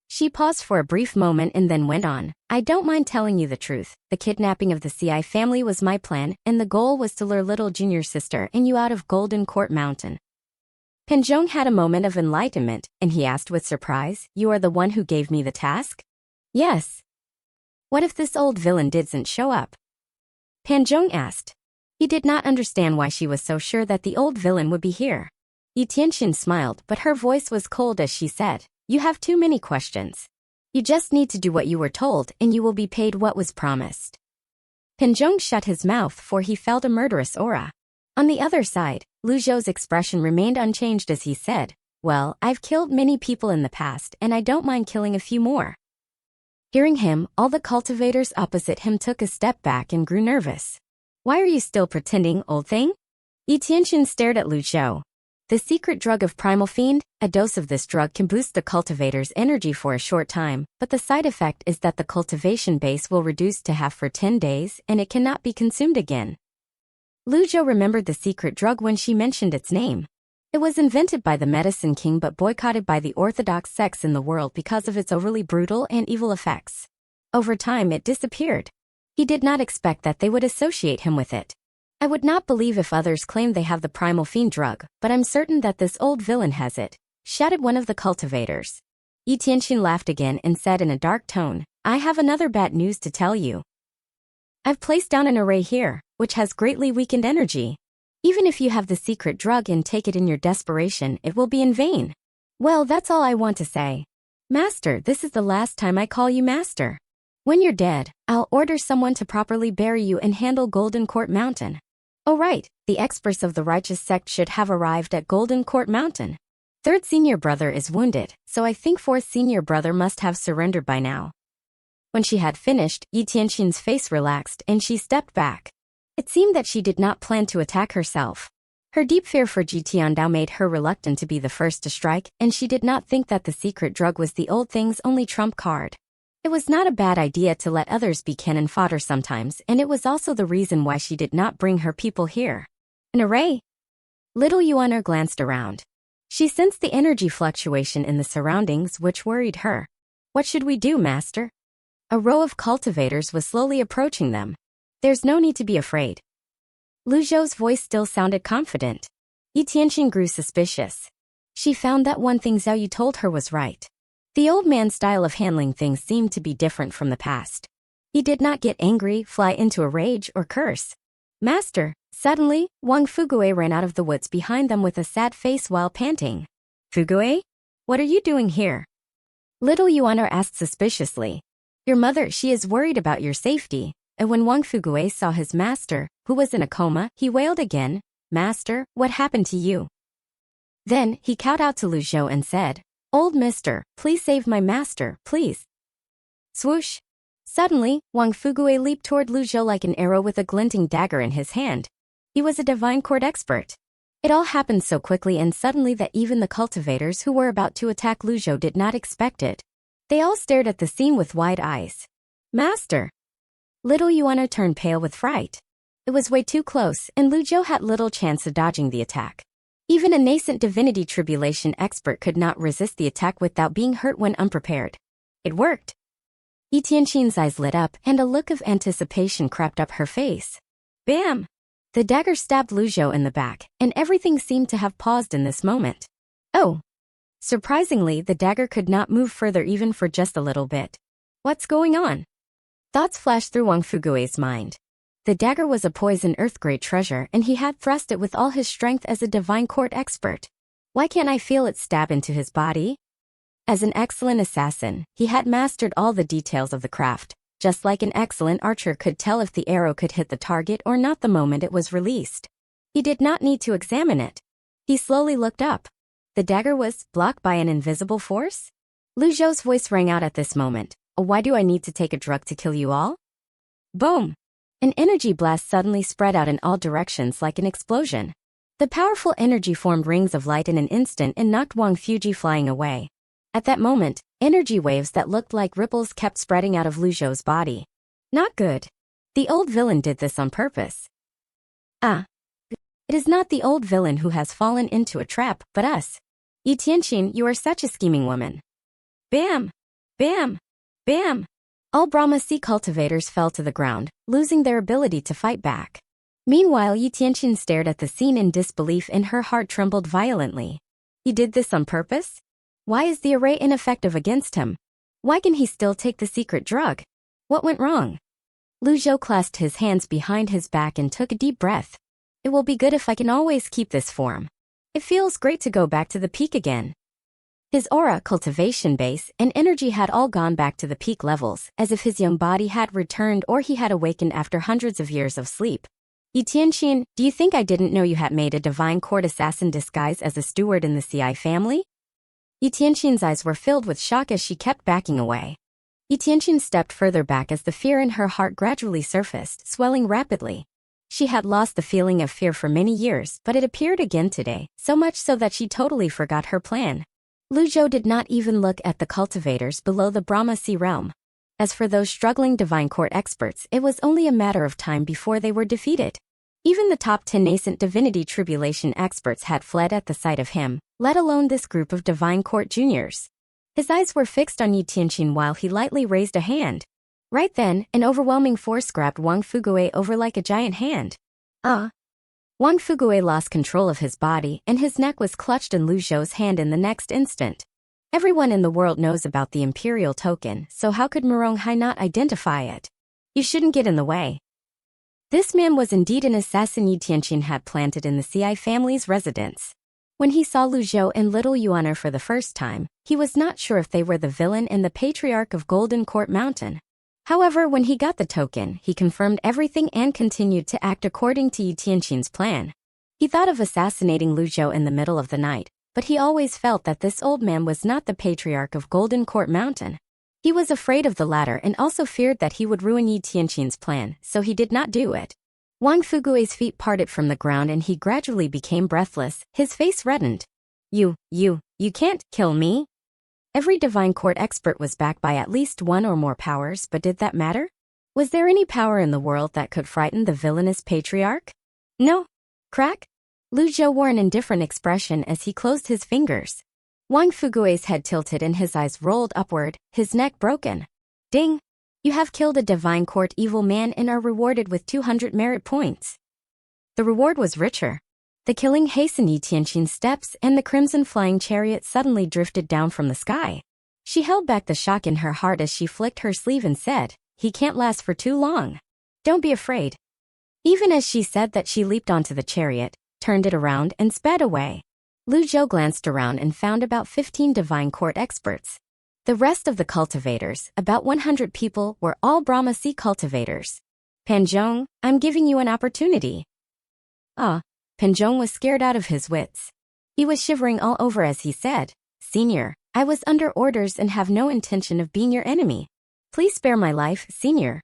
She paused for a brief moment and then went on, I don't mind telling you the truth. The kidnapping of the CI family was my plan, and the goal was to lure little junior sister and you out of Golden Court Mountain. Penjong had a moment of enlightenment, and he asked with surprise, You are the one who gave me the task? Yes. What if this old villain didn't show up? Penjong asked. He did not understand why she was so sure that the old villain would be here. Yi Tianqing smiled, but her voice was cold as she said, You have too many questions. You just need to do what you were told, and you will be paid what was promised. Penjong shut his mouth, for he felt a murderous aura. On the other side, Lu Zhou's expression remained unchanged as he said, Well, I've killed many people in the past, and I don't mind killing a few more. Hearing him, all the cultivators opposite him took a step back and grew nervous. Why are you still pretending, old thing? Yi Tianqing stared at Lu Zhou. The secret drug of Primal Fiend, a dose of this drug can boost the cultivator's energy for a short time, but the side effect is that the cultivation base will reduce to half for 10 days and it cannot be consumed again. Lu Zhou remembered the secret drug when she mentioned its name. It was invented by the Medicine King but boycotted by the orthodox sects in the world because of its overly brutal and evil effects. Over time it disappeared. He did not expect that they would associate him with it. I would not believe if others claimed they have the Primal Fiend drug, but I'm certain that this old villain has it, shouted one of the cultivators. Yi Tianqing laughed again and said in a dark tone, I have another bad news to tell you. I've placed down an array here, which has greatly weakened energy. Even if you have the secret drug and take it in your desperation, it will be in vain. Well, that's all I want to say. Master, this is the last time I call you master. When you're dead, I'll order someone to properly bury you and handle Golden Court Mountain. Oh right, the experts of the righteous sect should have arrived at Golden Court Mountain. Third senior brother is wounded, so I think fourth senior brother must have surrendered by now. When she had finished, Yi Tianxin's face relaxed and she stepped back. It seemed that she did not plan to attack herself. Her deep fear for Ji Tiandao made her reluctant to be the first to strike, and she did not think that the secret drug was the old thing's only trump card. It was not a bad idea to let others be cannon fodder sometimes, and it was also the reason why she did not bring her people here. An array? Little Yuan'er glanced around. She sensed the energy fluctuation in the surroundings, which worried her. What should we do, master? A row of cultivators was slowly approaching them. There's no need to be afraid. Lu Zhou's voice still sounded confident. Yi Tianxin grew suspicious. She found that one thing Zhao Yu told her was right. The old man's style of handling things seemed to be different from the past. He did not get angry, fly into a rage, or curse. Master, suddenly, Wang Fugue ran out of the woods behind them with a sad face while panting. Fugue? What are you doing here? Little Yuan'er asked suspiciously. Your mother, she is worried about your safety. And when Wang Fugue saw his master, who was in a coma, he wailed again, Master, what happened to you? Then, he called out to Lu Zhou and said, Old mister, please save my master, please. Swoosh! Suddenly, Wang Fugue leaped toward Lu Zhou like an arrow with a glinting dagger in his hand. He was a divine court expert. It all happened so quickly and suddenly that even the cultivators who were about to attack Lu Zhou did not expect it. They all stared at the scene with wide eyes. Master! Little Yuan'er turned pale with fright. It was way too close, and Lu Zhou had little chance of dodging the attack. Even a nascent divinity tribulation expert could not resist the attack without being hurt when unprepared. It worked. Yi Tianxin's eyes lit up, and a look of anticipation crept up her face. Bam! The dagger stabbed Lu Zhou in the back, and everything seemed to have paused in this moment. Oh! Surprisingly, the dagger could not move further even for just a little bit. What's going on? Thoughts flashed through Wang Fugue's mind. The dagger was a poison earth-grade treasure, and he had thrust it with all his strength as a divine court expert. Why can't I feel it stab into his body? As an excellent assassin, he had mastered all the details of the craft, just like an excellent archer could tell if the arrow could hit the target or not the moment it was released. He did not need to examine it. He slowly looked up. The dagger was blocked by an invisible force? Lu Zhou's voice rang out at this moment. Why do I need to take a drug to kill you all? Boom! An energy blast suddenly spread out in all directions like an explosion. The powerful energy formed rings of light in an instant and knocked Wang Fuji flying away. At that moment, energy waves that looked like ripples kept spreading out of Lu Zhou's body. Not good. The old villain did this on purpose. Ah. It is not the old villain who has fallen into a trap, but us. Yi Tianxin, you are such a scheming woman. Bam! Bam! Bam! All Brahma Sea cultivators fell to the ground, losing their ability to fight back. Meanwhile, Yi Tianxin stared at the scene in disbelief and her heart trembled violently. He did this on purpose? Why is the array ineffective against him? Why can he still take the secret drug? What went wrong? Lu Zhou clasped his hands behind his back and took a deep breath. It will be good if I can always keep this form. It feels great to go back to the peak again. His aura, cultivation base, and energy had all gone back to the peak levels, as if his young body had returned or he had awakened after hundreds of years of sleep. Yi Tianxin, do you think I didn't know you had made a divine court assassin disguise as a steward in the CI family? Yi Tianxin's eyes were filled with shock as she kept backing away. Yi Tianxin stepped further back as the fear in her heart gradually surfaced, swelling rapidly. She had lost the feeling of fear for many years, but it appeared again today, so much so that she totally forgot her plan. Lu Zhou did not even look at the cultivators below the Brahma Sea realm. As for those struggling divine court experts, it was only a matter of time before they were defeated. Even the top 10 nascent divinity tribulation experts had fled at the sight of him, let alone this group of divine court juniors. His eyes were fixed on Yi Tianxin while he lightly raised a hand. Right then, an overwhelming force grabbed Wang Fugue over like a giant hand. Wang Fugue lost control of his body, and his neck was clutched in Lu Zhou's hand in the next instant. Everyone in the world knows about the Imperial token, so how could Murong Hai not identify it? You shouldn't get in the way. This man was indeed an assassin Yi Tianxin had planted in the CI family's residence. When he saw Lu Zhou and little Yuana for the first time, he was not sure if they were the villain and the Patriarch of Golden Court Mountain. However, when he got the token, he confirmed everything and continued to act according to Yu Tianqin's plan. He thought of assassinating Lu Zhou in the middle of the night, but he always felt that this old man was not the Patriarch of Golden Court Mountain. He was afraid of the latter and also feared that he would ruin Yu Tianqin's plan, so he did not do it. Wang Fugui's feet parted from the ground and he gradually became breathless, his face reddened. You can't kill me? Every divine court expert was backed by at least one or more powers, but did that matter? Was there any power in the world that could frighten the villainous Patriarch? No. Crack? Lu Zhou wore an indifferent expression as he closed his fingers. Wang Fugui's head tilted and his eyes rolled upward, his neck broken. Ding! You have killed a divine court evil man and are rewarded with 200 merit points. The reward was richer. The killing hastened Yu Tianqin's steps and the crimson flying chariot suddenly drifted down from the sky. She held back the shock in her heart as she flicked her sleeve and said, "He can't last for too long. Don't be afraid." Even as she said that, she leaped onto the chariot, turned it around and sped away. Lu Zhou glanced around and found about 15 divine court experts. The rest of the cultivators, about 100 people, were all Brahma Sea cultivators. Pan Zhong, I'm giving you an opportunity. Pan Zhong was scared out of his wits. He was shivering all over as he said, "Senior, I was under orders and have no intention of being your enemy. Please spare my life, Senior."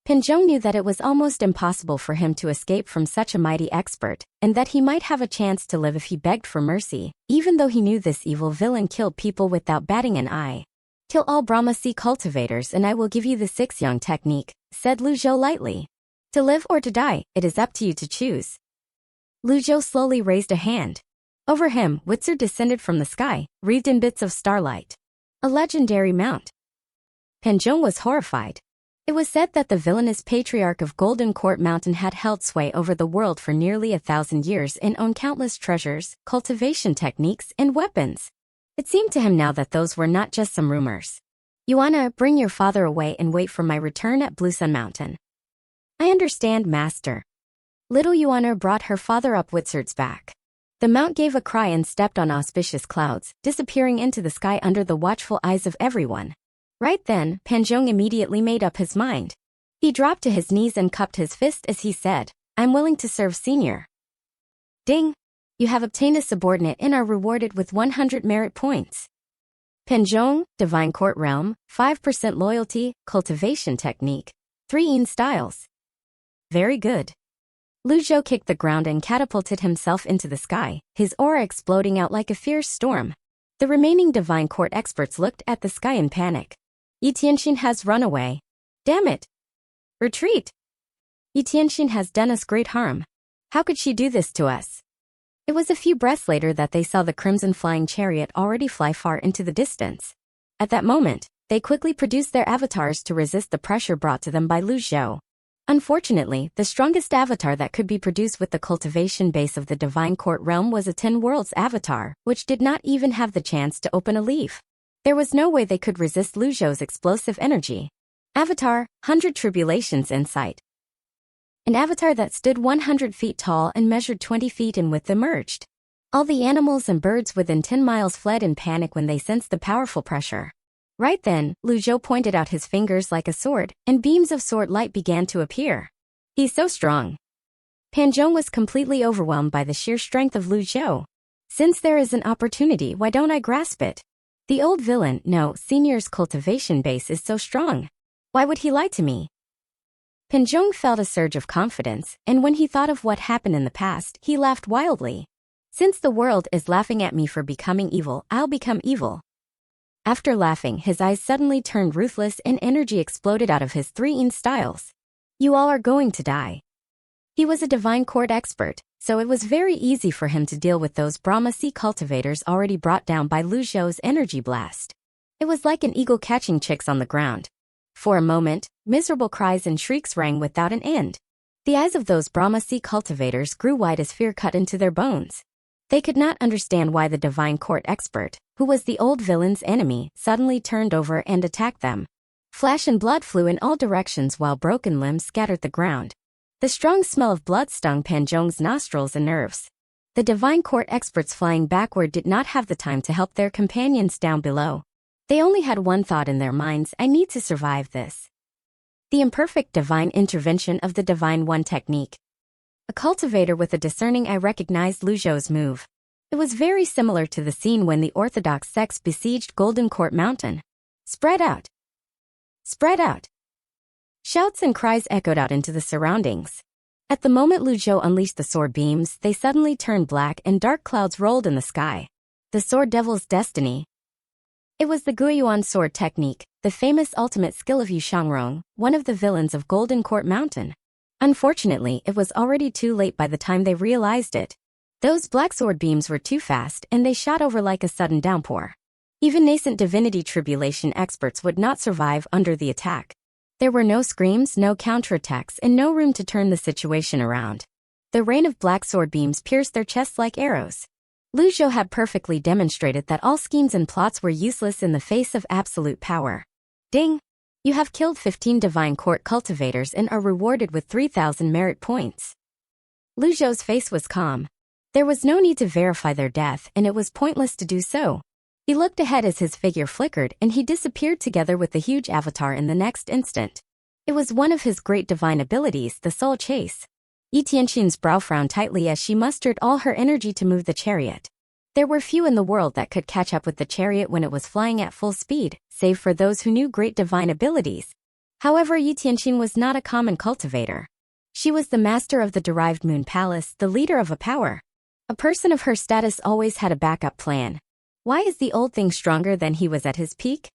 Pan Zhong knew that it was almost impossible for him to escape from such a mighty expert, and that he might have a chance to live if he begged for mercy, even though he knew this evil villain killed people without batting an eye. "Kill all Brahma Sea cultivators and I will give you the 6-young technique," said Lu Zhou lightly. "To live or to die, it is up to you to choose." Lu Zhou slowly raised a hand. Over him, Witzer descended from the sky, wreathed in bits of starlight. A legendary mount. Pan Zhong was horrified. It was said that the villainous Patriarch of Golden Court Mountain had held sway over the world for nearly 1,000 years and owned countless treasures, cultivation techniques, and weapons. It seemed to him now that those were not just some rumors. "Yuana, bring your father away and wait for my return at Blue Sun Mountain." "I understand, Master." Little Yuana brought her father up Witzard's back. The mount gave a cry and stepped on auspicious clouds, disappearing into the sky under the watchful eyes of everyone. Right then, Pan Zhong immediately made up his mind. He dropped to his knees and cupped his fist as he said, "I'm willing to serve, Senior." Ding! You have obtained a subordinate and are rewarded with 100 merit points. Pan Zhong, Divine Court Realm, 5% loyalty, cultivation technique, 3 in styles. Very good. Lu Zhou kicked the ground and catapulted himself into the sky, his aura exploding out like a fierce storm. The remaining Divine Court experts looked at the sky in panic. Yu Tianqin has run away. Damn it! Retreat! Yu Tianqin has done us great harm. How could she do this to us? It was a few breaths later that they saw the crimson flying chariot already fly far into the distance. At that moment, they quickly produced their avatars to resist the pressure brought to them by Lu Zhou. Unfortunately, the strongest avatar that could be produced with the cultivation base of the Divine Court Realm was a 10 Worlds avatar, which did not even have the chance to open a leaf. There was no way they could resist Lu Zhou's explosive energy. Avatar, 100 Tribulations Insight. An avatar that stood 100 feet tall and measured 20 feet in width emerged. All the animals and birds within 10 miles fled in panic when they sensed the powerful pressure. Right then, Lu Zhou pointed out his fingers like a sword, and beams of sword light began to appear. He's so strong. Pan Zhong was completely overwhelmed by the sheer strength of Lu Zhou. Since there is an opportunity, why don't I grasp it? The old villain, no, Senior's cultivation base is so strong. Why would he lie to me? Pan Zhong felt a surge of confidence, and when he thought of what happened in the past, he laughed wildly. Since the world is laughing at me for becoming evil, I'll become evil. After laughing, his eyes suddenly turned ruthless and energy exploded out of his 3 in styles. You all are going to die. He was a Divine Court expert, so it was very easy for him to deal with those Brahma Sea cultivators already brought down by Lu Zhou's energy blast. It was like an eagle catching chicks on the ground. For a moment, miserable cries and shrieks rang without an end. The eyes of those Brahma Sea cultivators grew wide as fear cut into their bones. They could not understand why the Divine Court expert, who was the old villain's enemy, suddenly turned over and attacked them. Flesh and blood flew in all directions while broken limbs scattered the ground. The strong smell of blood stung Pan Zhong's nostrils and nerves. The Divine Court experts flying backward did not have the time to help their companions down below. They only had one thought in their minds: I need to survive this. The imperfect divine intervention of the Divine One technique. A cultivator with a discerning eye recognized Lu Zhou's move. It was very similar to the scene when the Orthodox sects besieged Golden Court Mountain. Spread out! Spread out! Shouts and cries echoed out into the surroundings. At the moment Lu Zhou unleashed the sword beams, they suddenly turned black and dark clouds rolled in the sky. The Sword Devil's destiny. It was the Guiyuan sword technique, the famous ultimate skill of Yu Shangrong, one of the villains of Golden Court Mountain. Unfortunately, it was already too late by the time they realized it. Those black sword beams were too fast and they shot over like a sudden downpour. Even nascent divinity tribulation experts would not survive under the attack. There were no screams, no counterattacks, and no room to turn the situation around. The rain of black sword beams pierced their chests like arrows. Lu Zhou had perfectly demonstrated that all schemes and plots were useless in the face of absolute power. Ding! You have killed 15 Divine Court cultivators and are rewarded with 3,000 merit points. Lu Zhou's face was calm. There was no need to verify their death, and it was pointless to do so. He looked ahead as his figure flickered, and he disappeared together with the huge avatar in the next instant. It was one of his great divine abilities, the soul chase. Yi Tianxin's brow frowned tightly as she mustered all her energy to move the chariot. There were few in the world that could catch up with the chariot when it was flying at full speed, save for those who knew great divine abilities. However, Yi Tianxin was not a common cultivator. She was the master of the derived moon palace, the leader of a power. A person of her status always had a backup plan. Why is the old thing stronger than he was at his peak?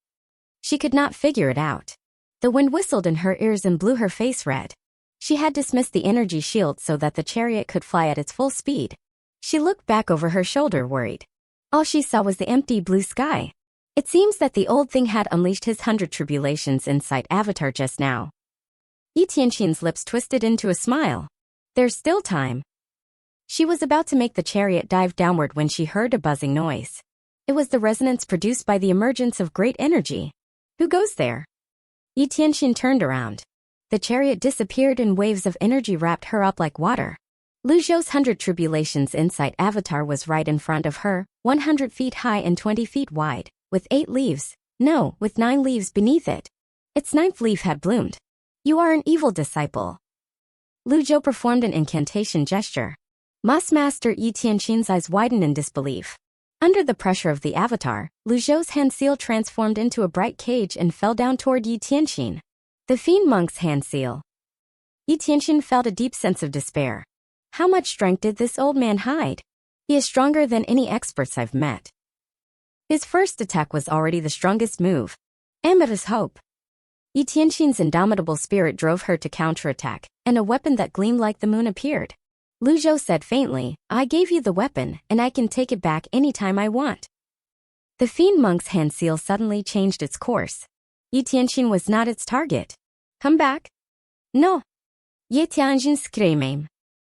She could not figure it out. The wind whistled in her ears and blew her face red. She had dismissed the energy shield so that the chariot could fly at its full speed. She looked back over her shoulder, worried. All she saw was the empty blue sky. It seems that the old thing had unleashed his 100 tribulations inside Avatar just now. Yi Tianxin's lips twisted into a smile. There's still time. She was about to make the chariot dive downward when she heard a buzzing noise. It was the resonance produced by the emergence of great energy. Who goes there? Yi Tianxin turned around. The chariot disappeared and waves of energy wrapped her up like water. Lu Zhou's 100 tribulations insight avatar was right in front of her, 100 feet high and 20 feet wide, with 8 leaves. No, with 9 leaves beneath it. Its 9th leaf had bloomed. You are an evil disciple. Lu Zhou performed an incantation gesture. Master Yi Tianxin's eyes widened in disbelief. Under the pressure of the avatar, Lu Zhou's hand seal transformed into a bright cage and fell down toward Yi Tianxin. The fiend monk's hand seal. Yi Tianxin felt a deep sense of despair. How much strength did this old man hide? He is stronger than any experts I've met. His first attack was already the strongest move. Amber's hope. Yi Tianxin's indomitable spirit drove her to counterattack, and a weapon that gleamed like the moon appeared. Lu Zhou said faintly, I gave you the weapon, and I can take it back anytime I want. The fiend monk's hand seal suddenly changed its course. Yi Tianxin was not its target. Come back? No. Yi Tianxin screamed.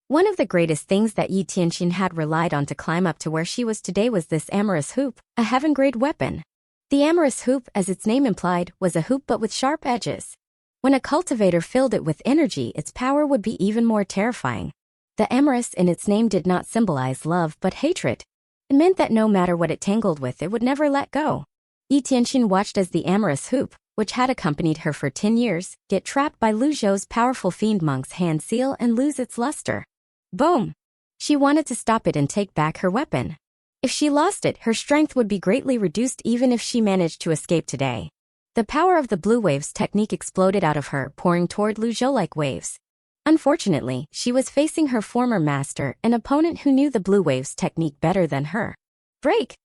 One of the greatest things that Yi Tianxin had relied on to climb up to where she was today was this amorous hoop, a heaven-grade weapon. The amorous hoop, as its name implied, was a hoop but with sharp edges. When a cultivator filled it with energy, its power would be even more terrifying. The amorous in its name did not symbolize love but hatred. It meant that no matter what it tangled with, it would never let go. Yi Tianxin watched as the amorous hoop, which had accompanied her for 10 years, get trapped by Lu Zhou's powerful fiend monk's hand seal and lose its luster. Boom! She wanted to stop it and take back her weapon. If she lost it, her strength would be greatly reduced even if she managed to escape today. The power of the blue waves technique exploded out of her, pouring toward Lu Zhou like waves. Unfortunately, she was facing her former master, an opponent who knew the blue waves technique better than her. Break!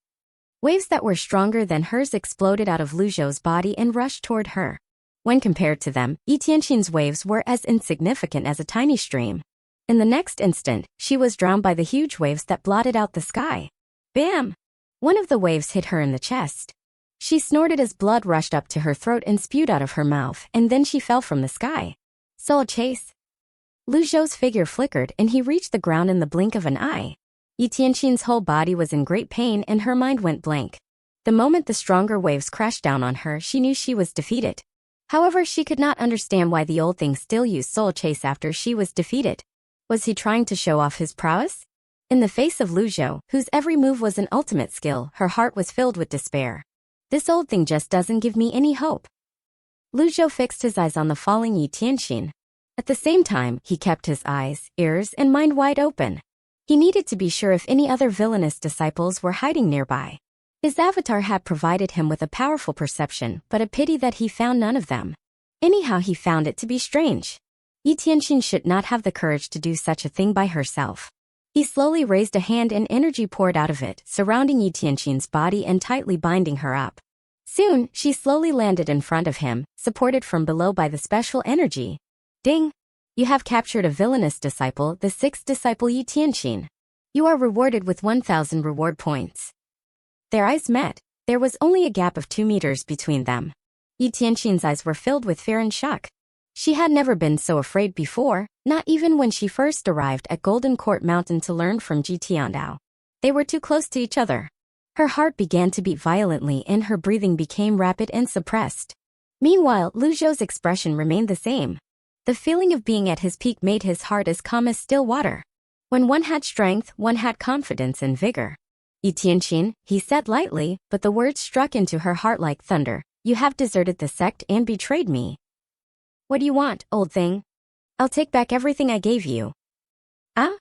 Waves that were stronger than hers exploded out of Lu Zhou's body and rushed toward her. When compared to them, Yi Tianxin's waves were as insignificant as a tiny stream. In the next instant, she was drowned by the huge waves that blotted out the sky. Bam! One of the waves hit her in the chest. She snorted as blood rushed up to her throat and spewed out of her mouth, and then she fell from the sky. Soul chase! Lu Zhou's figure flickered and he reached the ground in the blink of an eye. Yi Tianxin's whole body was in great pain and her mind went blank. The moment the stronger waves crashed down on her, she knew she was defeated. However, she could not understand why the old thing still used soul chase after she was defeated. Was he trying to show off his prowess? In the face of Lu Zhou, whose every move was an ultimate skill, her heart was filled with despair. This old thing just doesn't give me any hope. Lu Zhou fixed his eyes on the falling Yi Tianxin. At the same time, he kept his eyes, ears, and mind wide open. He needed to be sure if any other villainous disciples were hiding nearby. His avatar had provided him with a powerful perception, but a pity that he found none of them. Anyhow, he found it to be strange. Yi Tianxin should not have the courage to do such a thing by herself. He slowly raised a hand and energy poured out of it, surrounding Yi Tianxin's body and tightly binding her up. Soon, she slowly landed in front of him, supported from below by the special energy. Ding! You have captured a villainous disciple, the sixth disciple Yi Tianxin. You are rewarded with 1,000 reward points. Their eyes met. There was only a gap of 2 meters between them. Yi Tianxin's eyes were filled with fear and shock. She had never been so afraid before, not even when she first arrived at Golden Court Mountain to learn from Ji Tiandao. They were too close to each other. Her heart began to beat violently and her breathing became rapid and suppressed. Meanwhile, Lu Zhou's expression remained the same. The feeling of being at his peak made his heart as calm as still water. When one had strength, one had confidence and vigor. Yi Tianxin, he said lightly, but the words struck into her heart like thunder. You have deserted the sect and betrayed me. What do you want, old thing? I'll take back everything I gave you. Ah?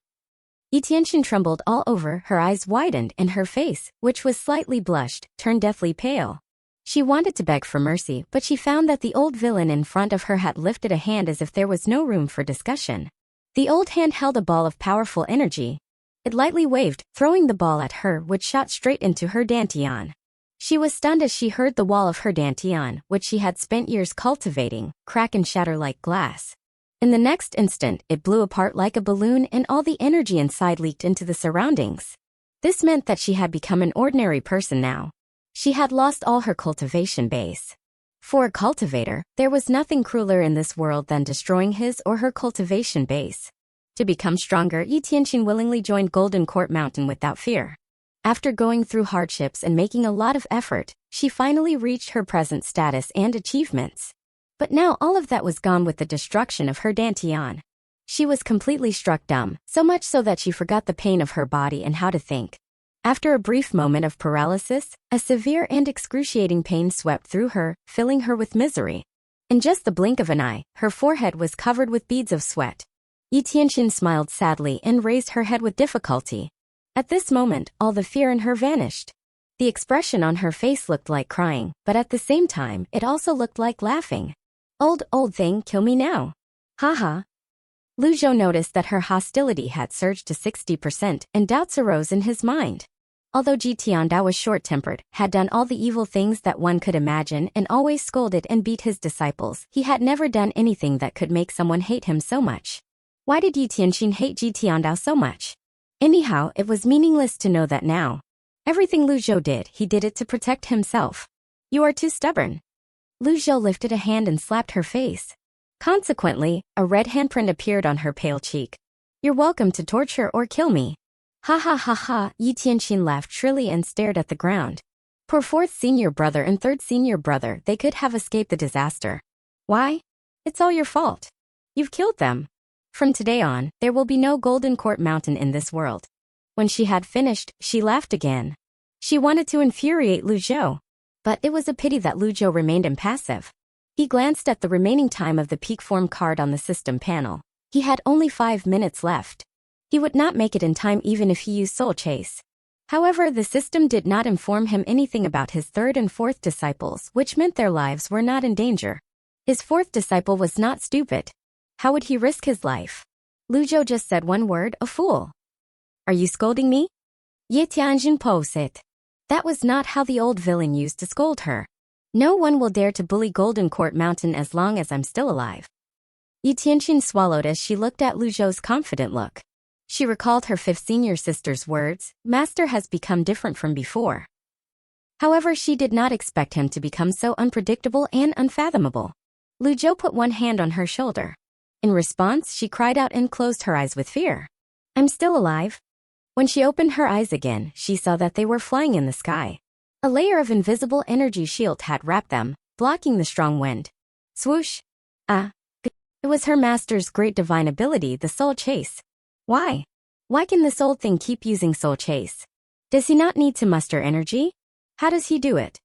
Yi Tianxin trembled all over, her eyes widened and her face, which was slightly blushed, turned deathly pale. She wanted to beg for mercy, but she found that the old villain in front of her had lifted a hand as if there was no room for discussion. The old hand held a ball of powerful energy. It lightly waved, throwing the ball at her, which shot straight into her dantian. She was stunned as she heard the wall of her dantian, which she had spent years cultivating, crack and shatter like glass. In the next instant, it blew apart like a balloon and all the energy inside leaked into the surroundings. This meant that she had become an ordinary person now. She had lost all her cultivation base. For a cultivator, there was nothing crueler in this world than destroying his or her cultivation base. To become stronger, Yi Tianxin willingly joined Golden Court Mountain without fear. After going through hardships and making a lot of effort, she finally reached her present status and achievements. But now all of that was gone with the destruction of her dantian. She was completely struck dumb, so much so that she forgot the pain of her body and how to think. After a brief moment of paralysis, a severe and excruciating pain swept through her, filling her with misery. In just the blink of an eye, her forehead was covered with beads of sweat. Yi Tianxin smiled sadly and raised her head with difficulty. At this moment, all the fear in her vanished. The expression on her face looked like crying, but at the same time, it also looked like laughing. Old thing, kill me now. Haha. Lu Zhou noticed that her hostility had surged to 60% and doubts arose in his mind. Although Ji Tiandao was short-tempered, had done all the evil things that one could imagine and always scolded and beat his disciples, he had never done anything that could make someone hate him so much. Why did Yi Tianxin hate Ji Tiandao so much? Anyhow, it was meaningless to know that now. Everything Lu Zhou did, he did it to protect himself. You are too stubborn. Lu Zhou lifted a hand and slapped her face. Consequently, a red handprint appeared on her pale cheek. You're welcome to torture or kill me. Ha ha ha ha, Yi Tianxin laughed shrilly and stared at the ground. Poor fourth senior brother and third senior brother, they could have escaped the disaster. Why? It's all your fault. You've killed them. From today on, there will be no Golden Court Mountain in this world. When she had finished, she laughed again. She wanted to infuriate Lu Zhou. But it was a pity that Lu Zhou remained impassive. He glanced at the remaining time of the peak form card on the system panel. He had only 5 minutes left. He would not make it in time even if he used Soul Chase. However, the system did not inform him anything about his third and fourth disciples, which meant their lives were not in danger. His fourth disciple was not stupid. How would he risk his life? Lu Zhou just said one word, a fool. Are you scolding me? Ye Tianjin Po said. That was not how the old villain used to scold her. No one will dare to bully Golden Court Mountain as long as I'm still alive. Yi Tianxin swallowed as she looked at Lu Zhou's confident look. She recalled her fifth senior sister's words, Master has become different from before. However, she did not expect him to become so unpredictable and unfathomable. Lu Zhou put one hand on her shoulder. In response, she cried out and closed her eyes with fear. I'm still alive. When she opened her eyes again, she saw that they were flying in the sky. A layer of invisible energy shield had wrapped them, blocking the strong wind. Swoosh! Ah! It was her master's great divine ability, the soul chase. Why? Why can this old thing keep using soul chase? Does he not need to muster energy? How does he do it?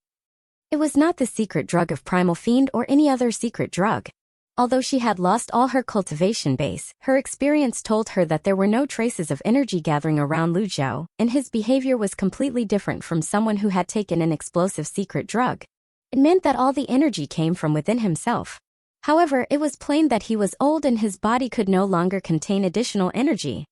It was not the secret drug of Primal Fiend or any other secret drug. Although she had lost all her cultivation base, her experience told her that there were no traces of energy gathering around Lu Zhou, and his behavior was completely different from someone who had taken an explosive secret drug. It meant that all the energy came from within himself. However, it was plain that he was old and his body could no longer contain additional energy.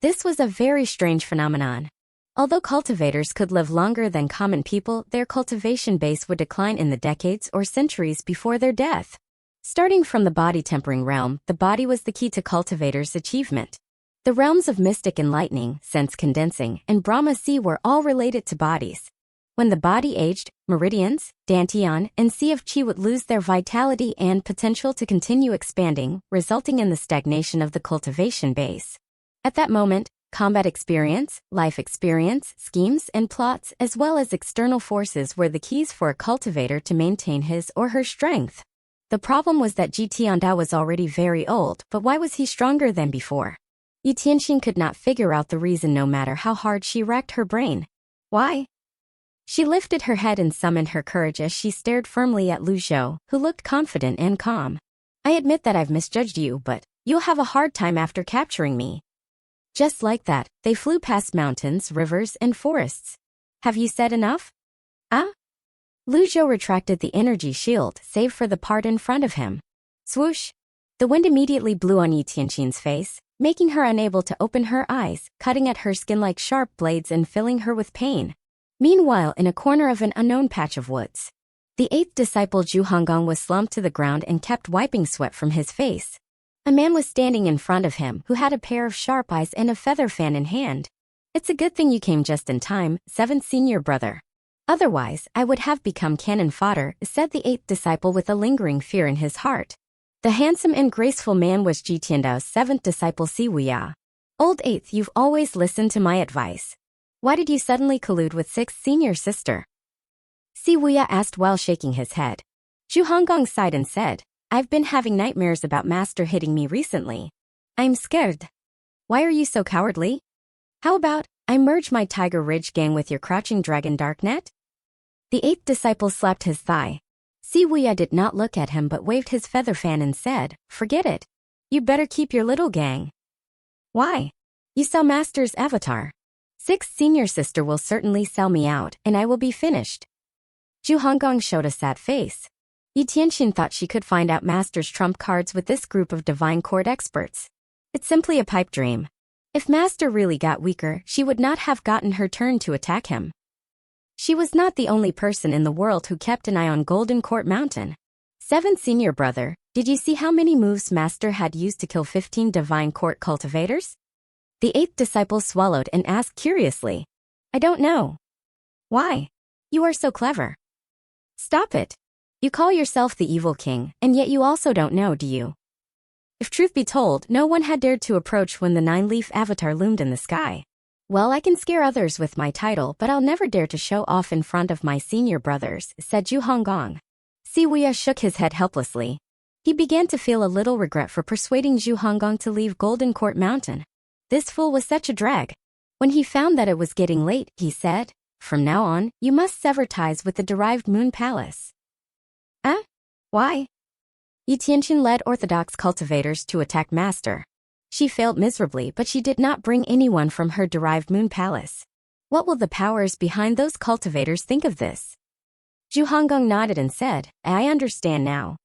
This was a very strange phenomenon. Although cultivators could live longer than common people, their cultivation base would decline in the decades or centuries before their death. Starting from the body-tempering realm, the body was the key to cultivators' achievement. The realms of mystic enlightening, sense condensing, and Brahma Sea were all related to bodies. When the body aged, meridians, dantian, and sea of chi would lose their vitality and potential to continue expanding, resulting in the stagnation of the cultivation base. At that moment, combat experience, life experience, schemes, and plots, as well as external forces were the keys for a cultivator to maintain his or her strength. The problem was that Ji Tiandao was already very old, but why was he stronger than before? Yu Tianxin could not figure out the reason no matter how hard she racked her brain. Why? She lifted her head and summoned her courage as she stared firmly at Lu Zhou, who looked confident and calm. I admit that I've misjudged you, but you'll have a hard time after capturing me. Just like that, they flew past mountains, rivers, and forests. Have you said enough? Ah? Lu Zhou retracted the energy shield, save for the part in front of him. Swoosh! The wind immediately blew on Yi Tianxin's face, making her unable to open her eyes, cutting at her skin like sharp blades and filling her with pain. Meanwhile, in a corner of an unknown patch of woods, the eighth disciple Zhu Honggong was slumped to the ground and kept wiping sweat from his face. A man was standing in front of him who had a pair of sharp eyes and a feather fan in hand. It's a good thing you came just in time, seventh senior brother. Otherwise, I would have become cannon fodder, said the eighth disciple with a lingering fear in his heart. The handsome and graceful man was Ji Tiandao's seventh disciple Si Wuya. Old eighth, you've always listened to my advice. Why did you suddenly collude with sixth senior sister? Si Wuya asked while shaking his head. Zhu Honggong sighed and said, I've been having nightmares about master hitting me recently. I'm scared. Why are you so cowardly? How about, I merge my Tiger Ridge gang with your Crouching Dragon Darknet? The eighth disciple slapped his thigh. Si Wuya did not look at him but waved his feather fan and said, forget it. You better keep your little gang. Why? You sell master's avatar. Sixth senior sister will certainly sell me out, and I will be finished. Zhu Honggong showed a sad face. Yi Tianxin thought she could find out master's trump cards with this group of divine court experts. It's simply a pipe dream. If master really got weaker, she would not have gotten her turn to attack him. She was not the only person in the world who kept an eye on Golden Court Mountain. Seventh senior brother, did you see how many moves master had used to kill 15 divine court cultivators? The eighth disciple swallowed and asked curiously. I don't know. Why? You are so clever. Stop it. You call yourself the evil king, and yet you also don't know, do you? If truth be told, no one had dared to approach when the nine-leaf avatar loomed in the sky. Well, I can scare others with my title, but I'll never dare to show off in front of my senior brothers, said Zhu Honggong. Si Wuya shook his head helplessly. He began to feel a little regret for persuading Zhu Honggong to leave Golden Court Mountain. This fool was such a drag. When he found that it was getting late, he said, from now on, you must sever ties with the derived Moon Palace. Why? Yi Tianxin led orthodox cultivators to attack master. She failed miserably, but she did not bring anyone from her derived Moon Palace. What will the powers behind those cultivators think of this? Zhu Honggong nodded and said, I understand now.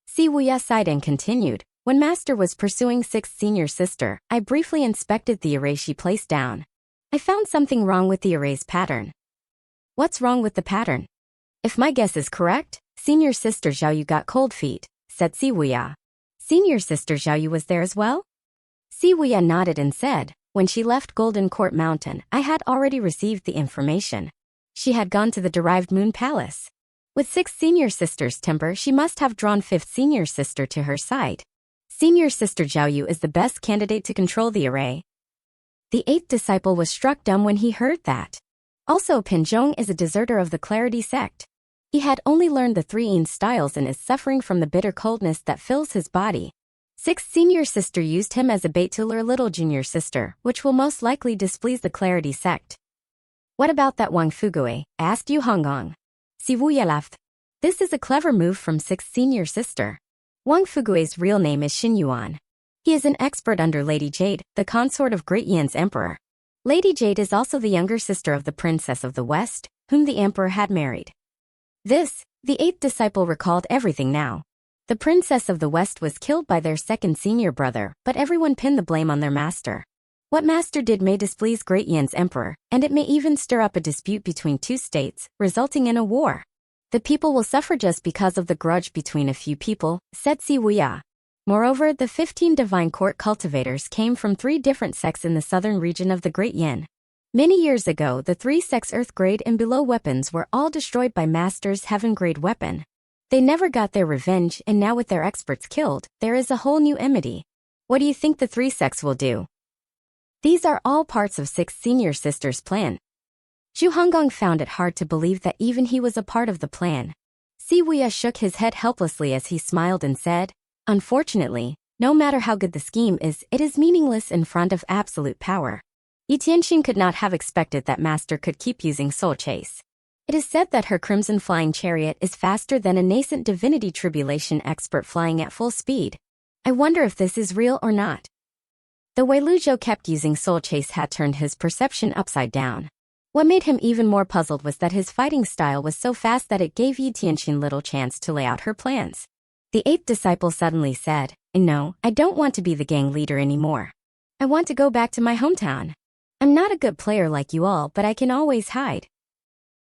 Si Wuya sighed and continued, when master was pursuing sixth senior sister, I briefly inspected the array she placed down. I found something wrong with the array's pattern. What's wrong with the pattern? If my guess is correct, senior sister Zhao Yu got cold feet, said Si Wuya. Senior sister Zhao Yu was there as well? Si Wuya nodded and said, when she left Golden Court Mountain, I had already received the information. She had gone to the derived Moon Palace. With sixth senior sister's temper, she must have drawn fifth senior sister to her side. Senior sister Zhao Yu is the best candidate to control the array. The eighth disciple was struck dumb when he heard that. Also, Pinzhong is a deserter of the Clarity sect. He had only learned the 3 yin styles and is suffering from the bitter coldness that fills his body. Sixth senior sister used him as a bait to lure little junior sister, which will most likely displease the Clarity sect. What about that Wang Fugui? Asked Yu Honggong. Siwuya laughed. This is a clever move from sixth senior sister. Wang Fugui's real name is Xin Yuan. He is an expert under Lady Jade, the consort of Great Yan's emperor. Lady Jade is also the younger sister of the Princess of the West, whom the emperor had married. This, the eighth disciple recalled everything now. The Princess of the West was killed by their second senior brother, but everyone pinned the blame on their master. What master did may displease Great Yan's emperor, and it may even stir up a dispute between two states, resulting in a war. The people will suffer just because of the grudge between a few people, said Si Wuya. Moreover, the 15 divine court cultivators came from 3 different sects in the southern region of the Great Yin. Many years ago, the 3 sects earth grade and below weapons were all destroyed by master's heaven grade weapon. They never got their revenge, and now with their experts killed, there is a whole new enmity. What do you think the 3 sects will do? These are all parts of sixth senior sister's plan. Zhu Honggong found it hard to believe that even he was a part of the plan. Si Wuya shook his head helplessly as he smiled and said, unfortunately, no matter how good the scheme is, it is meaningless in front of absolute power. Yi Tianxin could not have expected that master could keep using soul chase. It is said that her crimson flying chariot is faster than a nascent divinity tribulation expert flying at full speed. I wonder if this is real or not. The way Lu Zhou kept using soul chase had turned his perception upside down. What made him even more puzzled was that his fighting style was so fast that it gave Yi Tianxin little chance to lay out her plans. The 8th disciple suddenly said, no, I don't want to be the gang leader anymore. I want to go back to my hometown. I'm not a good player like you all, but I can always hide.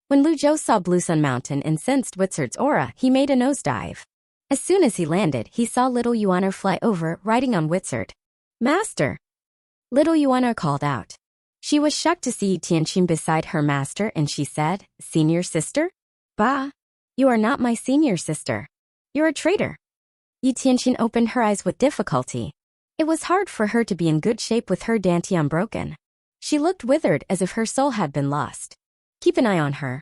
When Lu Zhou saw Blue Sun Mountain and sensed Witzard's aura, he made a nosedive. As soon as he landed, he saw little Yuaner fly over, riding on Witzard. Master! Little Yuaner called out. She was shocked to see Tianxin beside her master, and she said, Senior sister? Bah! You are not my senior sister. You're a traitor. Yi Tianxin opened her eyes with difficulty. It was hard for her to be in good shape with her dantian broken. She looked withered as if her soul had been lost. Keep an eye on her.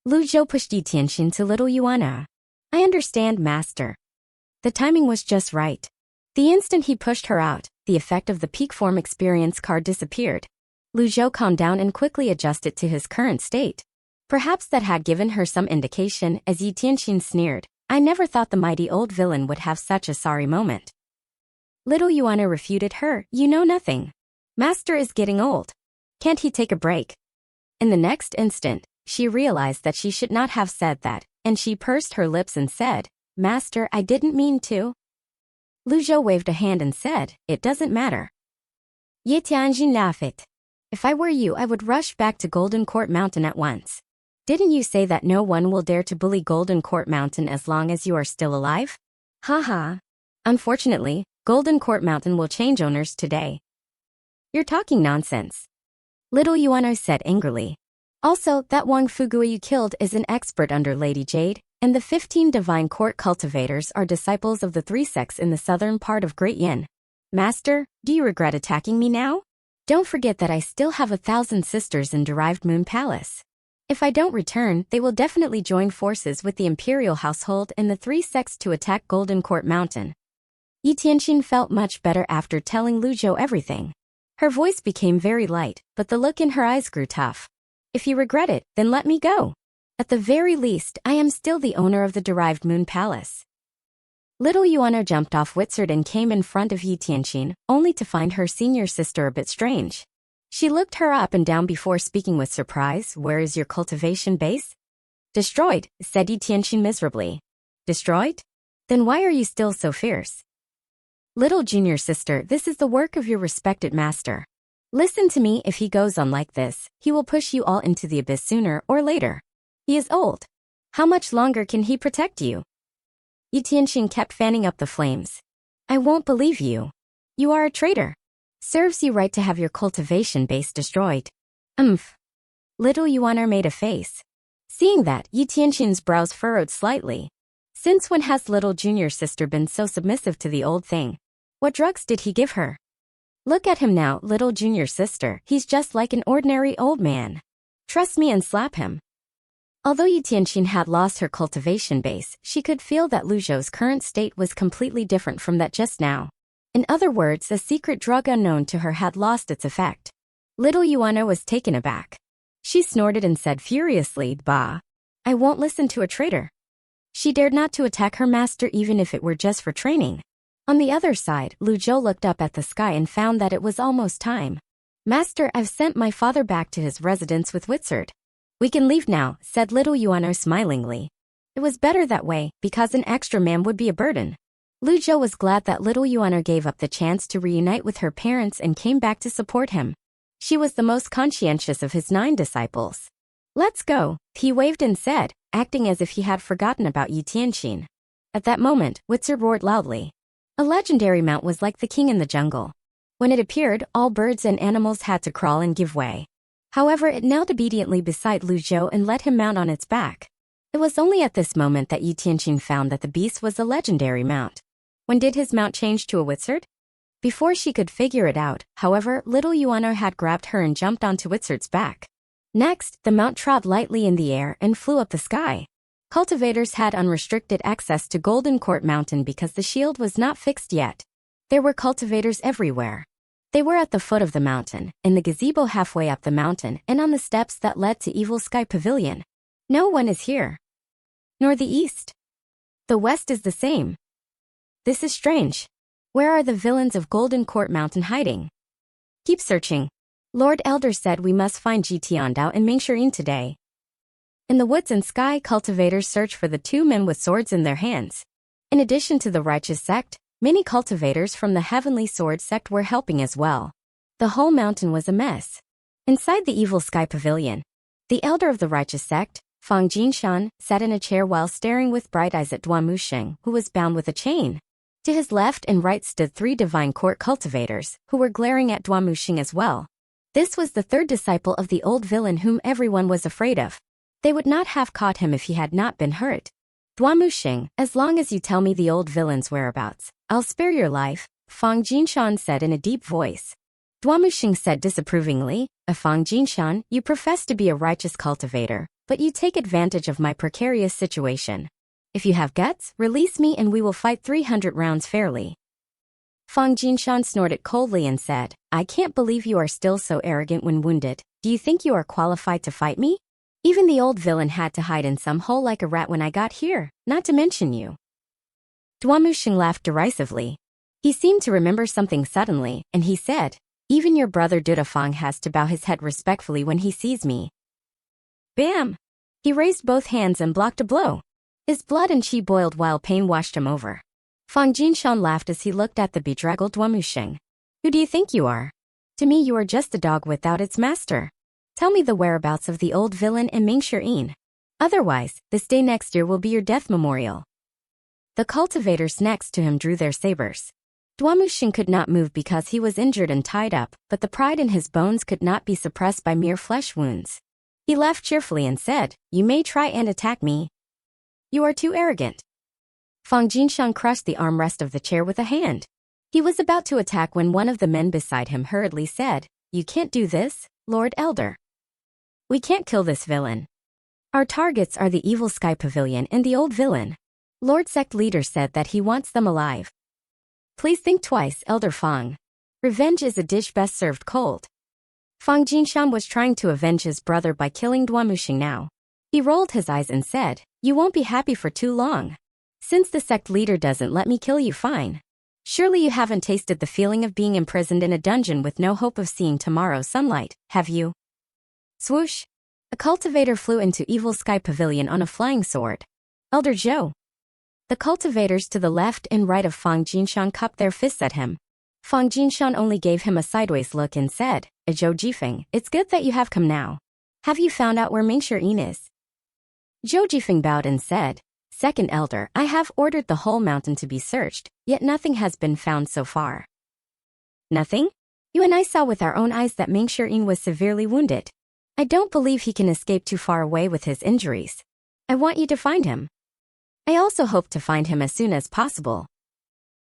Lu Zhou pushed Yi Tianxin to little Yuana. I understand, master. The timing was just right. The instant he pushed her out, the effect of the peak form experience card disappeared. Lu Zhou calmed down and quickly adjusted to his current state. Perhaps that had given her some indication, as Yi Tianxin sneered. I never thought the mighty old villain would have such a sorry moment. Little Yuana refuted her, you know nothing. Master is getting old. Can't he take a break? In the next instant, she realized that she should not have said that, and she pursed her lips and said, Master, I didn't mean to. Lu Zhou waved a hand and said, it doesn't matter. Yi Tianxin laughed. If I were you, I would rush back to Golden Court Mountain at once. Didn't you say that no one will dare to bully Golden Court Mountain as long as you are still alive? Haha. Unfortunately, Golden Court Mountain will change owners today. You're talking nonsense. Little Yuano said angrily. Also, that Wang Fugui you killed is an expert under Lady Jade, and the 15 divine court cultivators are disciples of the 3 sects in the southern part of Great Yin. Master, do you regret attacking me now? Don't forget that I still have 1,000 sisters in Derived Moon Palace. If I don't return, they will definitely join forces with the imperial household and the 3 sects to attack Golden Court Mountain. Yi Tianxin felt much better after telling Lu Zhou everything. Her voice became very light, but the look in her eyes grew tough. If you regret it, then let me go. At the very least, I am still the owner of the Derived Moon Palace. Little Yuana jumped off Witzard and came in front of Yi Tianxin, only to find her senior sister a bit strange. She looked her up and down before speaking with surprise. Where is your cultivation base? Destroyed, said Yi Tianxin miserably. Destroyed? Then why are you still so fierce? Little junior sister, this is the work of your respected master. Listen to me, if he goes on like this, he will push you all into the abyss sooner or later. He is old. How much longer can he protect you? Yi Tianxin kept fanning up the flames. I won't believe you. You are a traitor. Serves you right to have your cultivation base destroyed. Little Yuaner made a face. Seeing that, Yi Tianxin's brows furrowed slightly. Since when has little junior sister been so submissive to the old thing? What drugs did he give her? Look at him now, little junior sister, he's just like an ordinary old man. Trust me and slap him. Although Yu Tianqin had lost her cultivation base, she could feel that Lu Zhou's current state was completely different from that just now. In other words, a secret drug unknown to her had lost its effect. Little Yuana was taken aback. She snorted and said furiously, "Bah! I won't listen to a traitor." She dared not to attack her master even if it were just for training. On the other side, Lu Zhou looked up at the sky and found that it was almost time. "Master, I've sent my father back to his residence with Wizard. We can leave now," said little Yuano smilingly. It was better that way, because an extra man would be a burden. Lu Zhou was glad that little Yuano gave up the chance to reunite with her parents and came back to support him. She was the most conscientious of his 9 disciples. "Let's go," he waved and said, acting as if he had forgotten about Yu Tianqin. At that moment, Wizard roared loudly. A legendary mount was like the king in the jungle. When it appeared, all birds and animals had to crawl and give way. However, it knelt obediently beside Lu Zhou and let him mount on its back. It was only at this moment that Yu Tianqin found that the beast was a legendary mount. When did his mount change to a wizard? Before she could figure it out, however, little Yuano had grabbed her and jumped onto Wizard's back. Next, the mount trod lightly in the air and flew up the sky. Cultivators had unrestricted access to Golden Court Mountain because the shield was not fixed yet. There were cultivators everywhere. They were at the foot of the mountain, in the gazebo halfway up the mountain, and on the steps that led to Evil Sky Pavilion. No one is here. Nor the east. The west is the same. This is strange. Where are the villains of Golden Court Mountain hiding? Keep searching. Lord Elder said we must find Tiandao and Mingxirin today. In the woods and sky, cultivators searched for the 2 men with swords in their hands. In addition to the righteous sect, many cultivators from the Heavenly Sword sect were helping as well. The whole mountain was a mess. Inside the Evil Sky Pavilion, the elder of the righteous sect, Fang Jinshan, sat in a chair while staring with bright eyes at Duamusheng, who was bound with a chain. To his left and right stood 3 divine court cultivators, who were glaring at Duamusheng as well. This was the 3rd disciple of the old villain whom everyone was afraid of. They would not have caught him if he had not been hurt. "Duamusheng, as long as you tell me the old villain's whereabouts, I'll spare your life," Fang Jinshan said in a deep voice. Duamusheng said disapprovingly, "Fang Jinshan, you profess to be a righteous cultivator, but you take advantage of my precarious situation. If you have guts, release me and we will fight 300 rounds fairly." Fang Jinshan snorted coldly and said, "I can't believe you are still so arrogant when wounded. Do you think you are qualified to fight me? Even the old villain had to hide in some hole like a rat when I got here, not to mention you." Duamusheng laughed derisively. He seemed to remember something suddenly, and he said, "Even your brother Dudafang has to bow his head respectfully when he sees me." Bam! He raised both hands and blocked a blow. His blood and chi boiled while pain washed him over. Fang Jinshan laughed as he looked at the bedraggled Duamusheng. "Who do you think you are? To me you are just a dog without its master. Tell me the whereabouts of the old villain and Mingxirin. Otherwise, this day next year will be your death memorial." The cultivators next to him drew their sabers. Duamusheng could not move because he was injured and tied up, but the pride in his bones could not be suppressed by mere flesh wounds. He laughed cheerfully and said, "You may try and attack me. You are too arrogant." Fang Jinshan crushed the armrest of the chair with a hand. He was about to attack when one of the men beside him hurriedly said, "You can't do this, Lord Elder. We can't kill this villain. Our targets are the Evil Sky Pavilion and the old villain. Lord Sect Leader said that he wants them alive. Please think twice, Elder Fang. Revenge is a dish best served cold." Fang Jinshan was trying to avenge his brother by killing Duamusheng now. He rolled his eyes and said, "You won't be happy for too long. Since the sect leader doesn't let me kill you, fine. Surely you haven't tasted the feeling of being imprisoned in a dungeon with no hope of seeing tomorrow's sunlight, have you?" Swoosh! A cultivator flew into Evil Sky Pavilion on a flying sword. "Elder Zhou." The cultivators to the left and right of Fang Jinshan cupped their fists at him. Fang Jinshan only gave him a sideways look and said, "Zhou Jifeng, it's good that you have come now. Have you found out where Mingxirin is?" Zhou Jifeng bowed and said, "Second Elder, I have ordered the whole mountain to be searched, yet nothing has been found so far." "Nothing? You and I saw with our own eyes that Mingxirin was severely wounded. I don't believe he can escape too far away with his injuries. I want you to find him. I also hope to find him as soon as possible.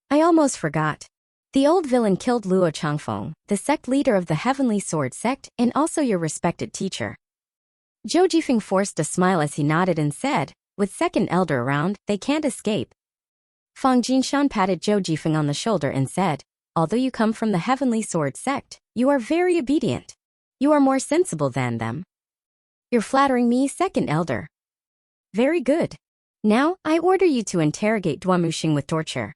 I almost forgot. The old villain killed Luo Changfeng, the sect leader of the Heavenly Sword sect and also your respected teacher. Zhou Jifeng forced a smile as he nodded and said, with second elder around, they can't escape. Fang Jinshan patted Zhou Jifeng on the shoulder and said, although you come from the Heavenly Sword sect, you are very obedient. You are more sensible than them. You're flattering me, second elder. Very good. Now, I order you to interrogate Duamusheng with torture.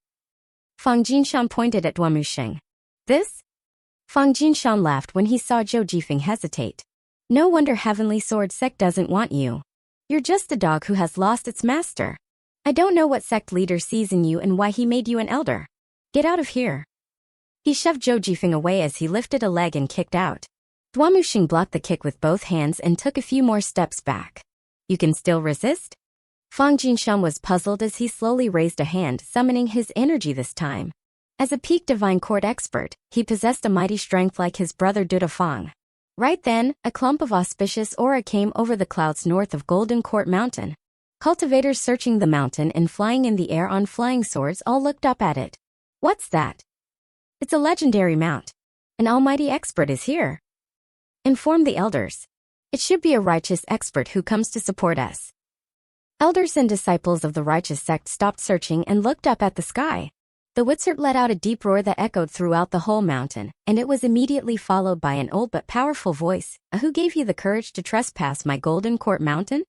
Fang Jinshan pointed at Duamusheng. This? Fang Jinshan laughed when he saw Zhou Jifeng hesitate. No wonder Heavenly Sword sect doesn't want you. You're just a dog who has lost its master. I don't know what sect leader sees in you and why he made you an elder. Get out of here. He shoved Zhou Jifeng away as he lifted a leg and kicked out. Duamusheng blocked the kick with both hands and took a few more steps back. You can still resist? Fang Jinshan was puzzled as he slowly raised a hand, summoning his energy this time. As a peak divine court expert, he possessed a mighty strength like his brother Duda Fang. Right then, a clump of auspicious aura came over the clouds north of Golden Court Mountain. Cultivators searching the mountain and flying in the air on flying swords all looked up at it. What's that? It's a legendary mount. An almighty expert is here. Inform the elders. It should be a righteous expert who comes to support us. Elders and disciples of the righteous sect stopped searching and looked up at the sky. The Wizard let out a deep roar that echoed throughout the whole mountain, and it was immediately followed by an old but powerful voice. Who gave you the courage to trespass my Golden Court Mountain?